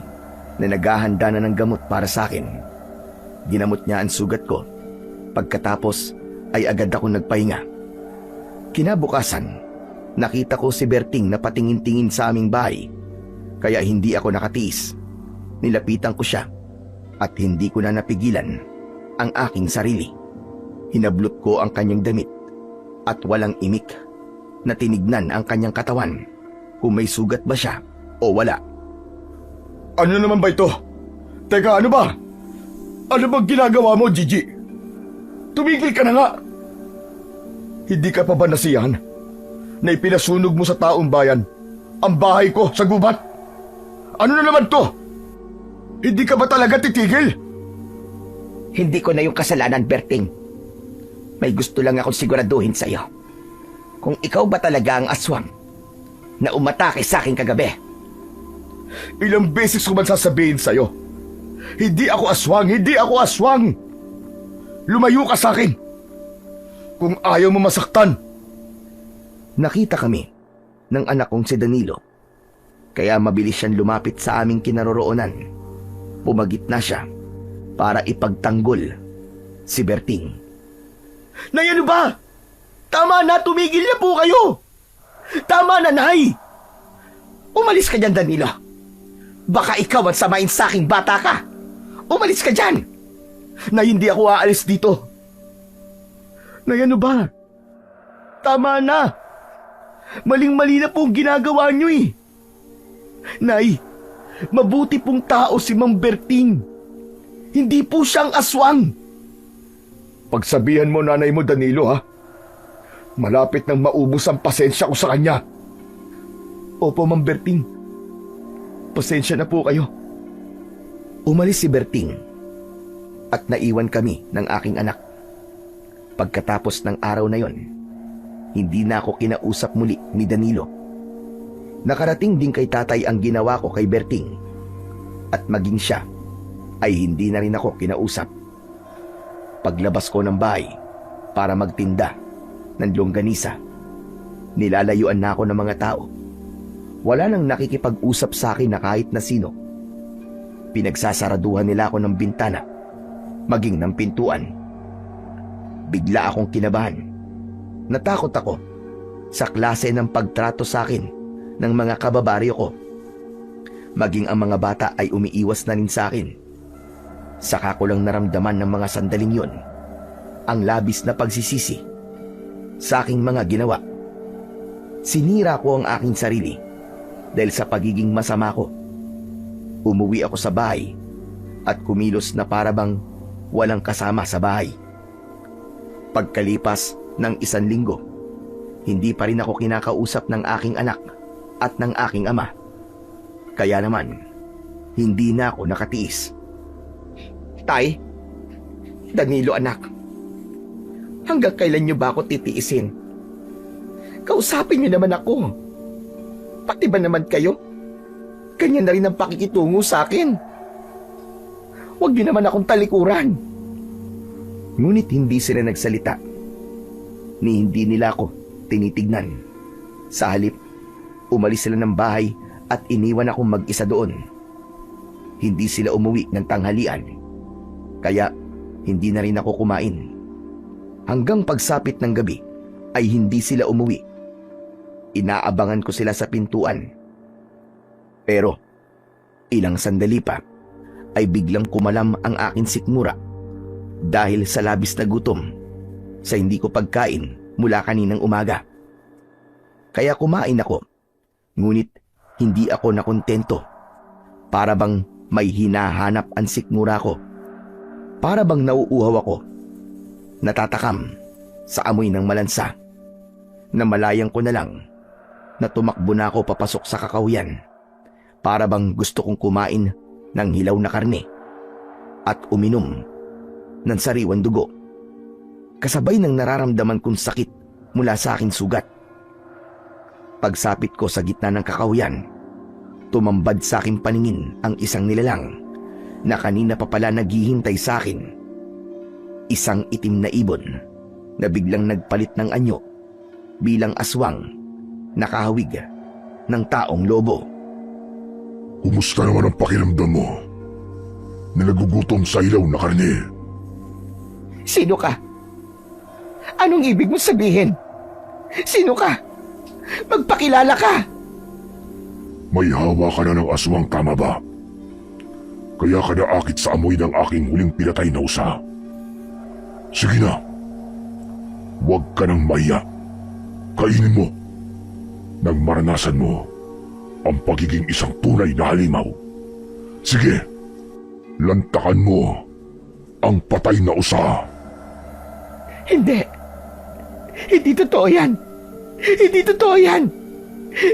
na naghahanda na ng gamot para sa akin. Ginamot niya ang sugat ko. Pagkatapos ay agad ako nagpahinga. Kinabukasan, nakita ko si Berting na patingin-tingin sa aming bahay. Kaya hindi ako nakatiis. Nilapitan ko siya at hindi ko na napigilan ang aking sarili. Hinablot ko ang kanyang damit at walang imik na tinignan ang kanyang katawan. kung may sugat ba siya o wala. Ano naman ba ito? Teka, ano ba? Ano bang ginagawa mo, Gigi? Tumigil ka na nga! Hindi ka pa ba nasiyahan na ipinasunog mo sa taong bayan ang bahay ko sa gubat? Ano na naman to? Hindi ka ba talaga titigil? Hindi ko na yung kasalanan, Berting. May gusto lang akong siguraduhin sa'yo. Kung ikaw ba talaga ang aswang na umatake sa akin kagabi? Ilang beses ko man sasabihin sa'yo, hindi ako aswang, hindi ako aswang! Lumayo ka sa akin! Kung ayaw mo masaktan! Nakita kami ng anak kong si Danilo. Kaya mabilis siyang lumapit sa aming kinaroroonan. Pumagit na siya para ipagtanggol si Berting. Nay, ano ba? Tama na, tumigil na po kayo! Tama na, Nay! Umalis ka dyan, Danilo. Baka ikaw ang samain sa aking bata ka. Umalis ka dyan! Nay, hindi ako aalis dito. Nay, ano ba? Tama na! Maling-mali na po ang ginagawa niyo eh. Nay, mabuti pong tao si Mang Berting. Hindi po siyang aswang. Pagsabihan mo nanay mo, Danilo, ha? Malapit nang maubos ang pasensya ko sa kanya. Opo, Mang Berting. Pasensya na po kayo. Umalis si Berting at naiwan kami ng aking anak. Pagkatapos ng araw na yon, hindi na ako kinausap muli ni Danilo. Nakarating din kay tatay ang ginawa ko kay Berting at maging siya ay hindi na rin ako kinausap. Paglabas ko ng bahay para magtinda ng longganisa, nilalayuan na ako ng mga tao. Wala nang nakikipag-usap sa akin na kahit na sino. Pinagsasaraduhan nila ako ng bintana, maging ng pintuan. Bigla akong kinabahan. Natakot ako sa klase ng pagtrato sa akin ng mga kababaryo ko. Maging ang mga bata ay umiiwas na rin sa akin. Saka ko lang naramdaman ng mga sandaling yon ang labis na pagsisisi sa aking mga ginawa. Sinira ko ang aking sarili dahil sa pagiging masama ko. Umuwi ako sa bahay at kumilos na para bang walang kasama sa bahay. Pagkalipas ng 1 linggo, hindi pa rin ako kinakausap ng aking anak at ng aking ama. Kaya naman, hindi na ako nakatiis. Tay, Danilo anak, hanggang kailan niyo ba ako titiisin? Kausapin niyo naman ako. Pati ba naman kayo? Ganyan na rin ang pakikitungo sa akin. Huwag niyo naman akong talikuran. Ngunit hindi sila nagsalita, ni hindi nila ako tinitignan. Sa halip, umalis sila ng bahay at iniwan akong mag-isa doon. Hindi sila umuwi ng tanghalian, kaya hindi na rin ako kumain. Hanggang pagsapit ng gabi ay hindi sila umuwi. Inaabangan ko sila sa pintuan. Pero ilang sandali pa ay biglang kumalam ang aking sikmura dahil sa labis na gutom sa hindi ko pagkain mula kaninang umaga. Kaya kumain ako, ngunit hindi ako nakontento. Para bang may hinahanap ang sikmura ko. Para bang nauuhaw ako. Natatakam sa amoy ng malansa. Namalayan ko na lang na tumakbo na ako papasok sa kakahuyan. Para bang gusto kong kumain ng hilaw na karne at uminom ng sariwang dugo. Kasabay ng nararamdaman kong sakit mula sa aking sugat. Pagsapit ko sa gitna ng kakahuyan, tumambad sa aking paningin ang isang nilalang na kanina pa pala naghihintay sa akin. Isang itim na ibon na biglang nagpalit ng anyo bilang aswang nakahawig ng taong lobo. Kumusta naman ang pakiramdam mo na nagugutom sa ilaw na karne? Sino ka? Anong ibig mo sabihin? Sino ka? Magpakilala ka! May hawa ka na ng aswang, tama ba? Kaya ka naakit sa amoy ng aking huling pinatay na usa. Sige na. Huwag ka nang mahiya. Kainin mo. Nang maranasan mo ang pagiging isang tunay na halimaw. Sige, lantakan mo ang patay na usa. Hindi. Hindi totoo yan. Hindi totoo yan.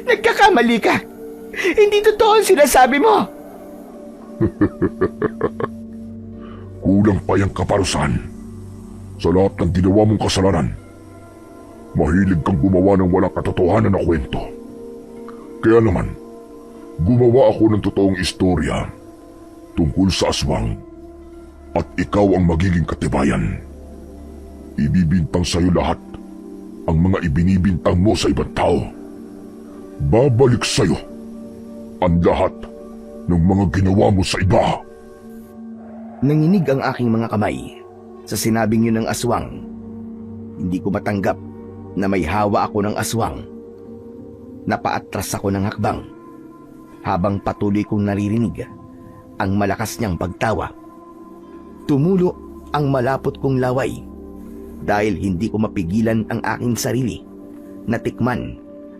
Nagkakamali ka. Hindi totoo ang sinasabi mo. Kulang pa yung kaparusahan sa lahat ng ginawa mong kasalanan. Mahilig kang gumawa ng walang katotohanan na kwento. Kaya naman, gumawa ako ng totoong istorya tungkol sa aswang at ikaw ang magiging katibayan. Ibibintang sa'yo lahat ang mga ibinibintang mo sa ibang tao. Babalik sa'yo ang lahat ng mga ginawa mo sa iba. Nanginig ang aking mga kamay sa sinabing yun ng aswang. Hindi ko matanggap na may hawa ako ng aswang. Napaatras ako ng hakbang habang patuloy kong naririnig ang malakas niyang pagtawa. Tumulo ang malapot kong laway dahil hindi ko mapigilan ang aking sarili na tikman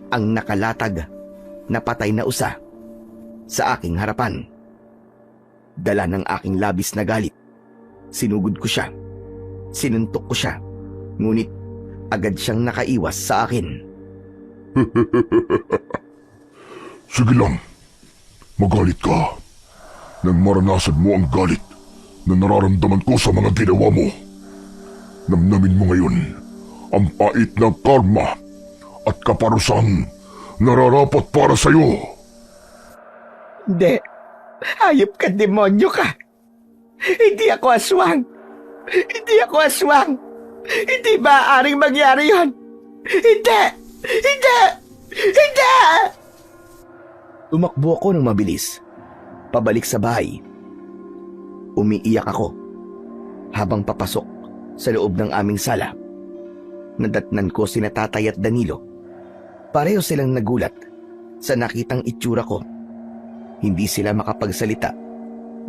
ang nakalatag na patay na usa sa aking harapan. Dala ng aking labis na galit, sinugod ko siya, sinuntok ko siya, ngunit agad siyang nakaiwas sa akin. Sige lang, magalit ka. Nang maranasan mo ang galit na nararamdaman ko sa mga ginawa mo, namnamin mo ngayon ang pait ng karma at kaparusang nararapat para sa'yo. Hindi. Hayop ka, demonyo ka. Hindi ako aswang. Hindi ako aswang. Hindi maaaring mangyari yon. Hindi! Hindi! Hindi! Tumakbo ako ng mabilis, pabalik sa bahay. Umiiyak ako habang papasok sa loob ng aming sala. Nadatnan ko sina Tatay at Danilo. Pareho silang nagulat sa nakitang itsura ko. Hindi sila makapagsalita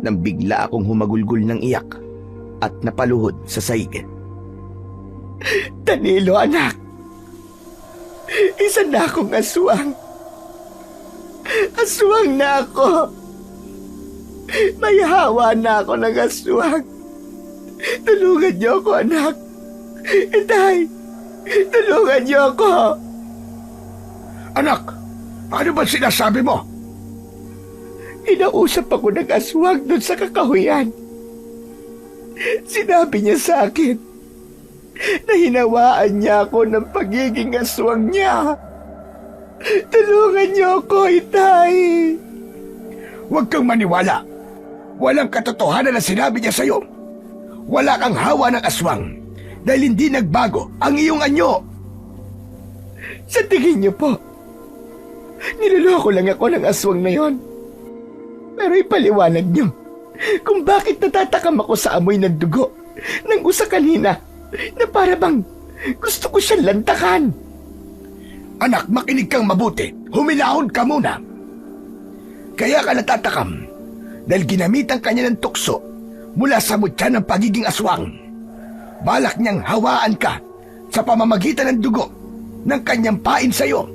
nang bigla akong humagulgol ng iyak at napaluhod sa saig. Danilo, anak. Isa na akong aswang. Aswang na ako. May hawa na ako ng aswang. Tulungan niyo ako, anak. Itay, tulungan niyo ako. Anak, ano ba sinasabi mo? Inausap ako ng aswang doon sa kakahuyan. Sinabi niya sa akin na hinawaan niya ako ng pagiging aswang niya. Tulungan niyo ako, Itay. Huwag kang maniwala. Walang katotohanan na sinabi niya sa'yo. Wala kang hawa ng aswang dahil hindi nagbago ang iyong anyo. Sa tingin niyo po, niloloko lang ako ng aswang na yon. Pero ipaliwanag niyo kung bakit natatakam ako sa amoy ng dugo ng usa kanina na para bang gusto ko siyang lantakan. Anak, makinig kang mabuti. Humilahon ka muna. Kaya ka natatakam dahil ginamitan kanya ng tukso mula sa mutya ng pagiging aswang. Balak niyang hawaan ka sa pamamagitan ng dugo ng kanyang pain sa'yo.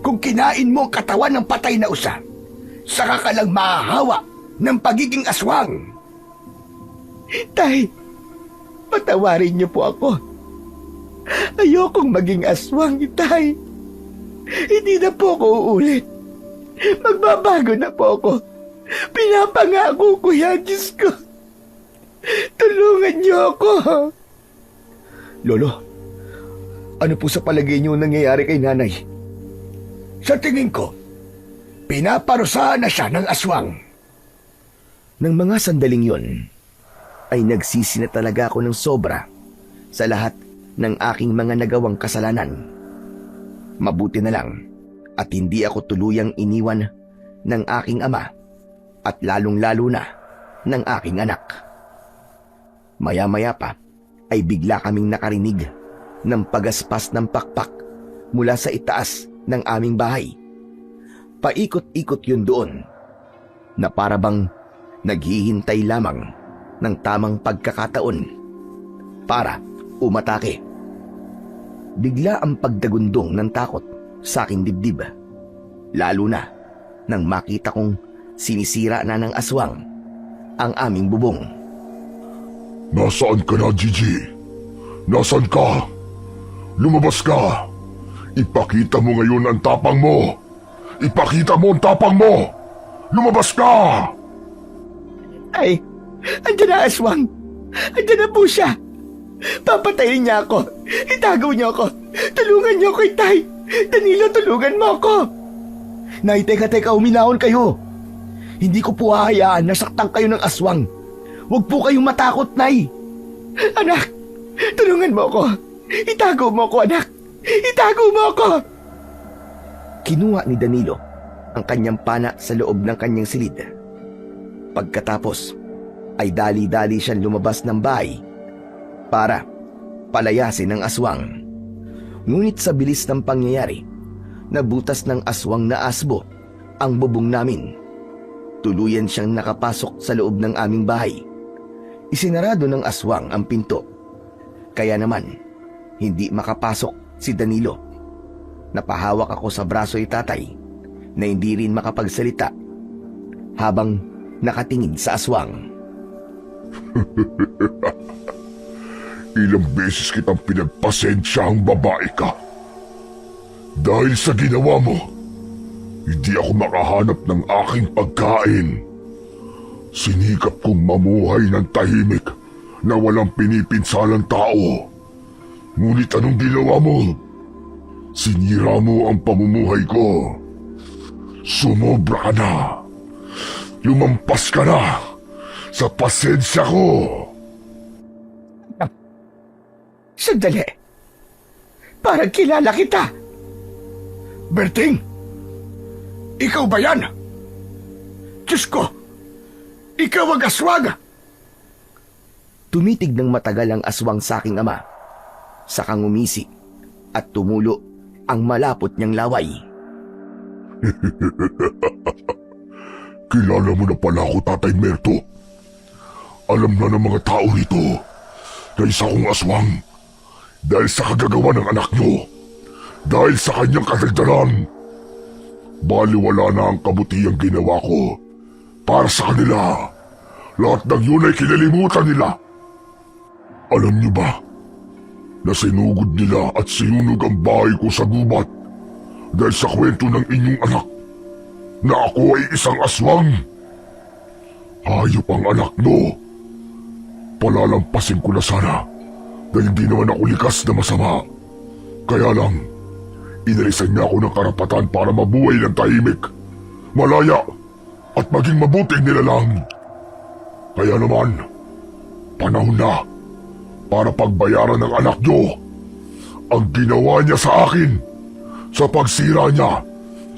Kung kinain mo ang katawan ng patay na usa, saka ka lang mahahawa ng pagiging aswang. Tay, patawarin niyo po ako. Ayokong maging aswang, Tay. Hindi na po ako uulit. Magbabago na po ako. Pinapangako ko yan, Diyos ko. Tulungan niyo ako. Lolo, ano po sa palagay niyo nangyayari kay nanay? Sa tingin ko, pinaparusahan na siya ng aswang. Nang mga sandaling yon, ay nagsisi na talaga ako ng sobra sa lahat ng aking mga nagawang kasalanan. Mabuti na lang at hindi ako tuluyang iniwan ng aking ama at lalong-lalo na ng aking anak. Maya-maya pa ay bigla kaming nakarinig ng pagaspas ng pakpak mula sa itaas ng aming bahay. Paikot-ikot yun doon na parabang naghihintay lamang ng tamang pagkakataon para umatake. Bigla ang pagdagundong ng takot sa aking dibdib, lalo na nang makita kong sinisira na ng aswang ang aming bubong. Nasaan ka na, Gigi? Nasaan ka? Lumabas ka! Ipakita mo ngayon ang tapang mo! Ipakita mo ang tapang mo! Lumabas ka! Ay, andyan na aswang. Andyan na po siya. Papatayin niya ako. Itago niyo ako. Tulungan niyo ako, Itay. Danilo, tulungan mo ako. Nay, teka, uminahon kayo. Hindi ko po hahayaan na saktan kayo ng aswang. Huwag po kayong matakot, Nay. Anak, tulungan mo ako. Itago mo ako, anak. Itago mo ako. Kinuha ni Danilo ang kanyang pana sa loob ng kanyang silid. Pagkatapos ay dali-dali siyang lumabas ng bahay para palayasin ang aswang. Ngunit sa bilis ng pangyayari, nabutas ng aswang na asbo ang bubong namin. Tuluyan siyang nakapasok sa loob ng aming bahay. Isinarado ng aswang ang pinto. Kaya naman, hindi makapasok si Danilo. Napahawak ako sa braso ni tatay na hindi rin makapagsalita habang nakatingin sa aswang. Ilang beses kitang pinagpasensya ang babae ka. Dahil sa ginawa mo, hindi ako makahanap ng aking pagkain. Sinikap kong mamuhay ng tahimik na walang pinipinsalang tao. Ngunit anong ginawa mo? Sinira mo ang pamumuhay ko. Sumobra ka na. Lumampas ka na sa pasensya ko. Sandali. Parang kilala kita. Berting! Ikaw ba yan? Diyos ko! Ikaw ang aswang! Tumitig ng matagal ang aswang sa aking ama. Sakang umisi at tumulo ang malapot niyang laway. Kilala mo na pala ako, Tatay Merto. Alam na ng mga tao rito na isa kong aswang dahil sa kagagawa ng anak nyo, dahil sa kanyang kadaldalan. Baliwala na ang kabutihang ginawa ko para sa kanila. Lahat ng yun ay kinalimutan nila. Alam niyo ba na sinugod nila at sinunog ang bahay ko sa gubat dahil sa kwento ng inyong anak na ako ay isang aswang? Hayop ang anak mo. Palalampasin ko na sana dahil hindi naman ako likas na masama. Kaya lang, inalisan niya ako ng karapatan para mabuhay ng tahimik, malaya at maging mabuting nilalang. Kaya naman, panahon na para pagbayaran ng anak niyo ang ginawa niya sa akin sa pagsira niya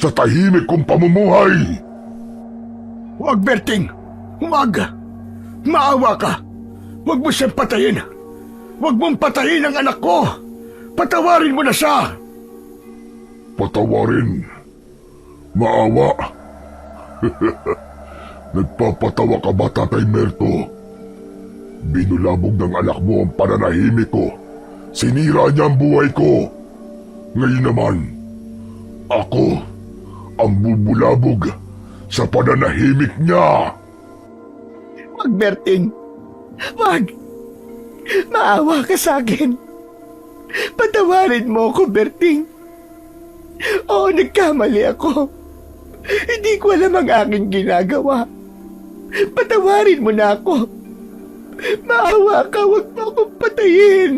sa tahimik kong pamumuhay. Huwag, Berting! Huwag! Maawa ka! Huwag mo siyang patayin! Huwag mong patayin ang anak ko! Patawarin mo na siya! Patawarin? Maawa? Nagpapatawa ka ba, Tatay Merto? Binulabog ng anak mo ang pananahimik ko. Sinira niya ang buhay ko. Ngayon naman, ako ang bubulabog sa pananahimik niya. Wag, Berting. Wag. Maawa ka sa akin. Patawarin mo ako, Berting. Oo, nagkamali ako. Hindi ko alam ang aking ginagawa. Patawarin mo na ako. Maawa ka, wag mo akong patayin.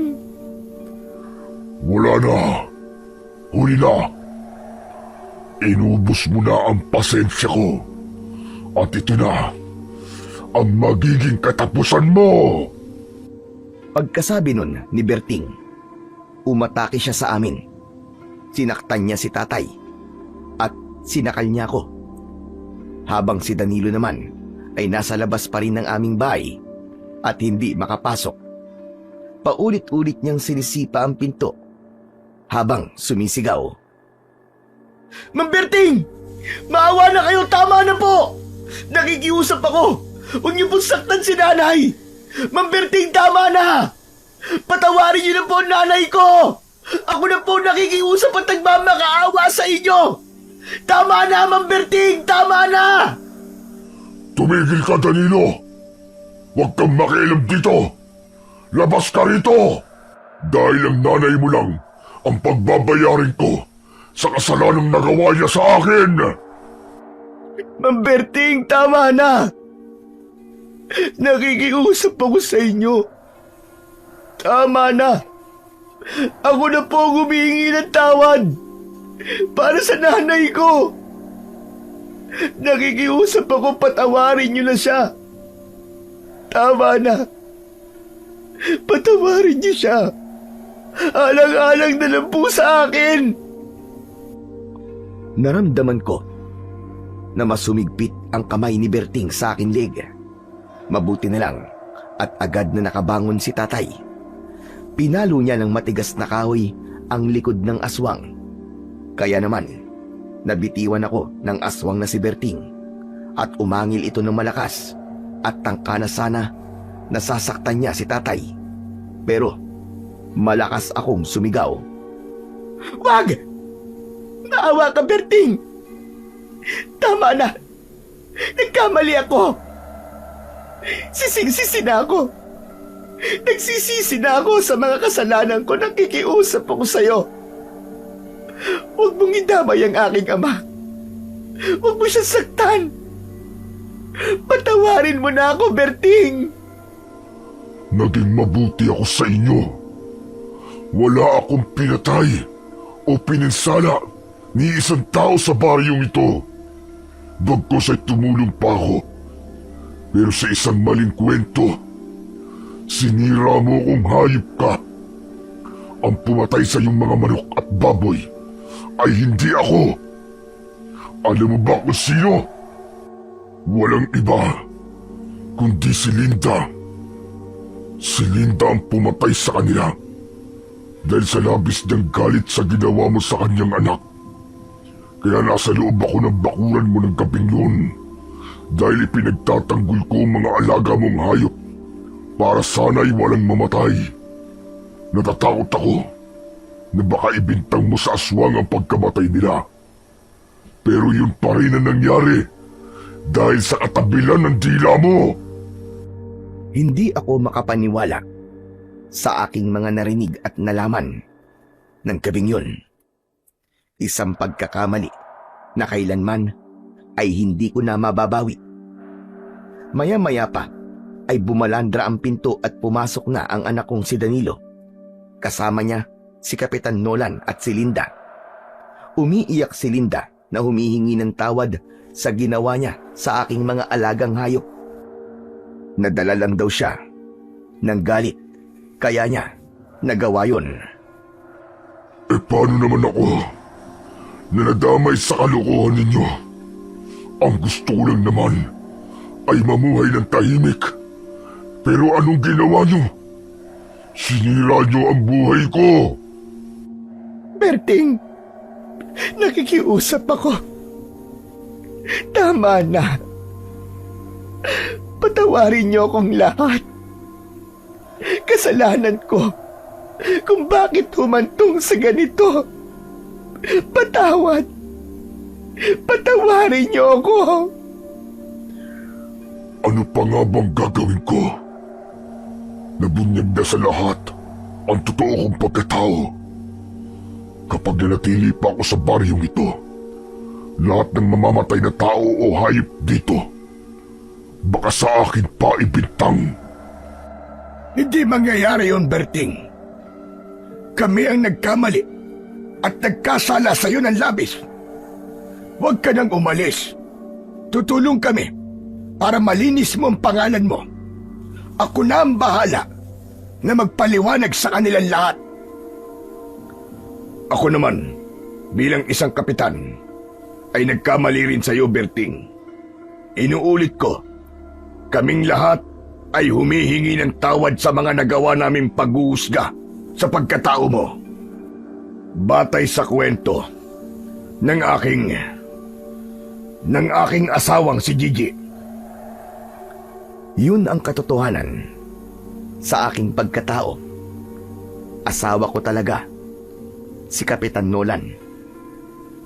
Wala na. Huli na. Inubos mo na ang pasensya ko. At ito na ang magiging katapusan mo. Pagkasabi nun ni Berting, umatake siya sa amin. Sinaktan niya si tatay at sinakal niya ako. Habang si Danilo naman ay nasa labas pa rin ng aming bahay at hindi makapasok. Paulit-ulit niyang sinisipa ang pinto habang sumisigaw. Ma'am Berting! Maawa na kayo! Tama na po! Nakikiusap ako! Huwag niyo pong saktan si nanay! Ma'am Berting, tama na! Patawarin niyo na po ang nanay ko! Ako na po nakikiusap at nagmamakaawa sa inyo! Tama na, Ma'am Berting! Tama na! Tumigil ka, Danilo! Huwag kang makialam dito! Labas ka rito! Dahil ang nanay mo lang ang pagbabayarin ko sa kasalanang nagawa niya sa akin! Ma'am Berting, tama na! Nakikiusap ako sa inyo. Tama na! Ako na po ang humihingi ng tawad para sa nanay ko. Nakikiusap ako, patawarin niyo na siya. Tama na. Patawarin niyo siya. Alang-alang na lang po sa akin. Naramdaman ko na masumigpit ang kamay ni Berting sa akin leg. Mabuti na lang at agad na nakabangon si tatay. Pinalo niya ng matigas na kahoy ang likod ng aswang. Kaya naman, nabitiwan ako ng aswang na si Berting at umangil ito ng malakas at tangka na sana nasasaktan niya si tatay. Pero malakas akong sumigaw. Wag! Naawa ka, Berting! Tama na! Nagkamali ako! Sising-sisi na ako! Nagsisisi na ako sa mga kasalanan ko. Nakikiusap ako sa'yo. Huwag mong idamay ang aking ama. Huwag mo siya saktan. Patawarin mo na ako, Berting! Naging mabuti ako sa inyo. Wala akong pinatay o pininsala ni isang tao sa baryong ito. Bagkos ay tumulong pa ako. Pero sa isang maling kwento, sinira mo kung hayop ka. Ang pumatay sa iyong mga manok at baboy ay hindi ako. Alam mo ba kung sino? Walang iba kundi si Linda. Si Linda ang pumatay sa kanila dahil sa labis niyang galit sa ginawa mo sa kanyang anak. Kaya nasa loob ako ng bakuran mo ng gabing yun dahil ipinagtatanggol ko ang mga alaga mong hayop para sana'y walang mamatay. Natatakot ako na baka ibintang mo sa aswang ang pagkamatay nila. Pero yun pa rin ang nangyari dahil sa katabilan ng dila mo. Hindi ako makapaniwala sa aking mga narinig at nalaman ng gabing yun. Isang pagkakamali na kailanman ay hindi ko na mababawi. Maya-maya pa ay bumalandra ang pinto at pumasok na ang anak kong si Danilo. Kasama niya si Kapitan Nolan at si Linda. Umiiyak si Linda na humihingi ng tawad sa ginawa niya sa aking mga alagang hayop. Nadala lang daw siya ng galit, kaya niya nagawa yun. Eh paano naman ako na nadamay sa kalokohan ninyo? Ang gusto ko lang naman ay mamuhay ng tahimik. Pero anong ginawa nyo? Sinira nyo ang buhay ko. Berting, nakikiusap ako. Tama na. Patawarin niyo akong lahat. Kasalanan ko kung bakit humantong sa ganito. Patawad. Patawarin niyo ako. Ano pa nga bang gagawin ko? Nabunyag na sa lahat ang totoo kong pagkatao. Kapag nanatili pa ako sa baryong ito, lahat ng mamamatay na tao o hayop dito, baka sa akin pa ibintang. Hindi mangyayari yun, Berting. Kami ang nagkamali at nagkasala sa iyo ng labis. Huwag ka nang umalis. Tutulong kami para malinis mo ang pangalan mo. Ako na ang bahala na magpaliwanag sa kanilang lahat. Ako naman, bilang isang kapitan, ay nagkamali rin sa iyo, Berting. Inuulit ko, kaming lahat ay humihingi ng tawad sa mga nagawa naming paghuhusga sa pagkatao mo. Batay sa kwento ng aking asawang si Gigi. Yun ang katotohanan sa aking pagkatao. Asawa ko talaga, si Kapitan Nolan.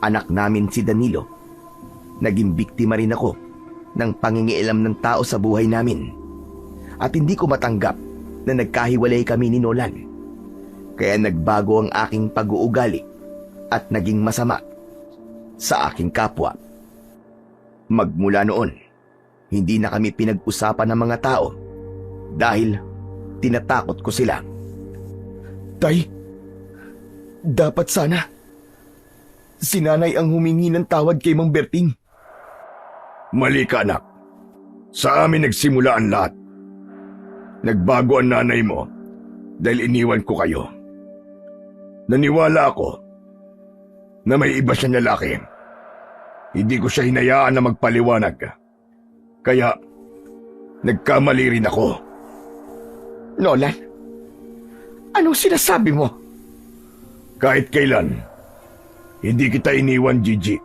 Anak namin si Danilo. Naging biktima rin ako ng pangingialam ng tao sa buhay namin. At hindi ko matanggap na nagkahiwalay kami ni Nolan. Kaya nagbago ang aking pag-uugali at naging masama sa aking kapwa. Magmula noon, hindi na kami pinag-usapan ng mga tao dahil tinatakot ko sila. Tay, dapat sana si nanay ang humingi ng tawad kay Mang Berting. Mali ka, anak. Sa amin nagsimula ang lahat. Nagbago ang nanay mo dahil iniwan ko kayo. Naniwala ako na may iba siyang lalaki. Hindi ko siya hinayaan na magpaliwanag. Kaya, nagkamali rin ako. Nolan, anong sinasabi mo? Kahit kailan, hindi kita iniwan, Gigi.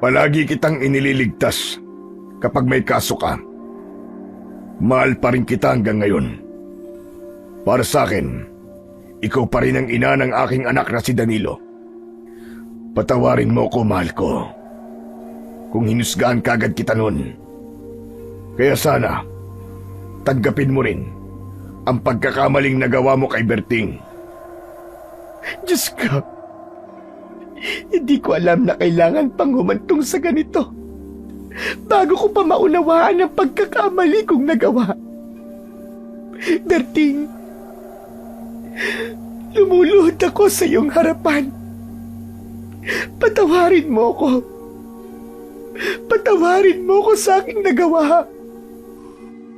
Palagi kitang inililigtas kapag may kaso ka. Mahal pa rin kita hanggang ngayon. Para sa akin, ikaw pa rin ang ina ng aking anak na si Danilo. Patawarin mo ko, mahal ko. Kung hinusgahan kagad kita noon. Kaya sana, tanggapin mo rin ang pagkakamaling nagawa mo kay Berting. Diyos ko, hindi ko alam na kailangan pang humantong sa ganito bago ko pa maunawaan ang pagkakamali kong nagawa. Berting, lumuluhod ako sa iyong harapan. Patawarin mo ko. Patawarin mo ko sa aking nagawa.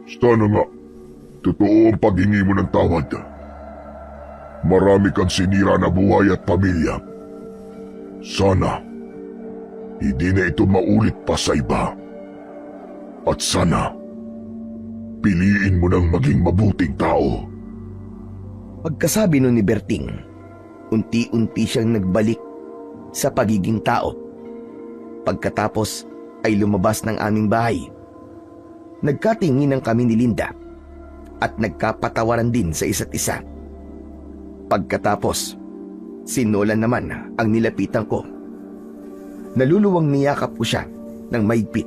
Sana nga, totoo ang paghingi mo ng tawad. Marami kang sinira na buhay at pamilya. Sana, hindi na ito maulit pa sa iba. At sana, piliin mo ng maging mabuting tao. Pagkasabi nun ni Berting, unti-unti siyang nagbalik sa pagiging tao. Pagkatapos ay lumabas ng aming bahay. Nagkatinginan kami ni Linda at nagkapatawaran din sa isa't isa. Pagkatapos, si Nolan naman ang nilapitan ko. Naluluwang niyakap ko siya ng mahigpit.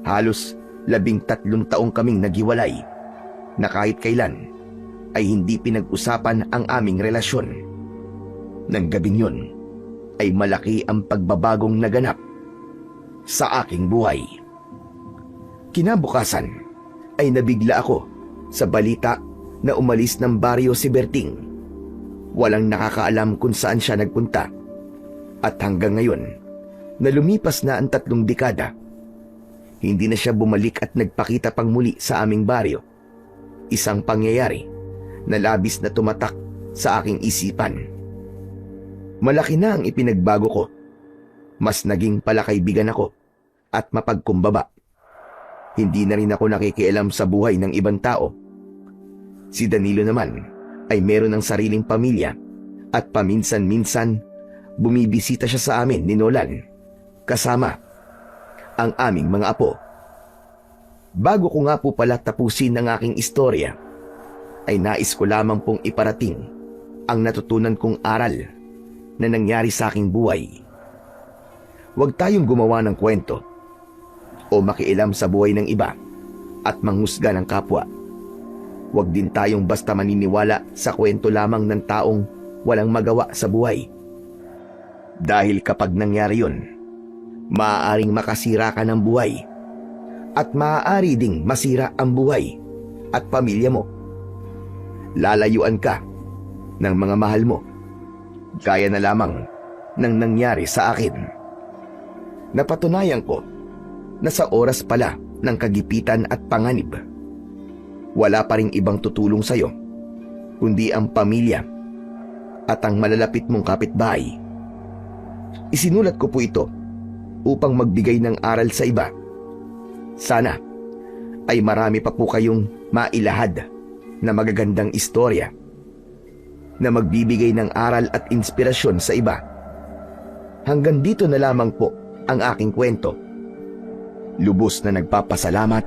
Halos 13 taong kaming naghiwalay na kahit kailan ay hindi pinag-usapan ang aming relasyon. Nang gabing yun ay malaki ang pagbabagong naganap sa aking buhay. Kinabukasan ay nabigla ako sa balita na umalis ng baryo si Berting. Walang nakakaalam kung saan siya nagpunta. At hanggang ngayon, na lumipas na ang 3 dekada, hindi na siya bumalik at nagpakita pang muli sa aming baryo. Isang pangyayari na labis na tumatak sa aking isipan. Malaki na ang ipinagbago ko. Mas naging palakaibigan ako at mapagkumbaba. Hindi na rin ako nakikialam sa buhay ng ibang tao. Si Danilo naman ay meron ng sariling pamilya at paminsan-minsan bumibisita siya sa amin ni Nolan kasama ang aming mga apo. Bago ko nga po pala tapusin ang aking istorya, ay nais ko lamang pong iparating ang natutunan kong aral na nangyari sa aking buhay. Huwag tayong gumawa ng kwento o makialam sa buhay ng iba at manghusga ng kapwa. Huwag din tayong basta maniniwala sa kwento lamang ng taong walang magawa sa buhay. Dahil kapag nangyari yun, maaaring makasira ka ng buhay at maaari ding masira ang buhay at pamilya mo. Lalayuan ka ng mga mahal mo, gaya na lamang ng nangyari sa akin. Napatunayan ko na sa oras pala ng kagipitan at panganib, wala pa ring ibang tutulong sa'yo, kundi ang pamilya at ang malalapit mong kapitbahay. Isinulat ko po ito upang magbigay ng aral sa iba. Sana ay marami pa po kayong mailahad na magagandang istorya na magbibigay ng aral at inspirasyon sa iba. Hanggang dito na lamang po ang aking kwento. Lubos na nagpapasalamat,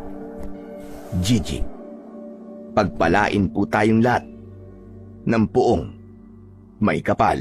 Gigi. Pagpalain po tayong lahat ng puong may kapal.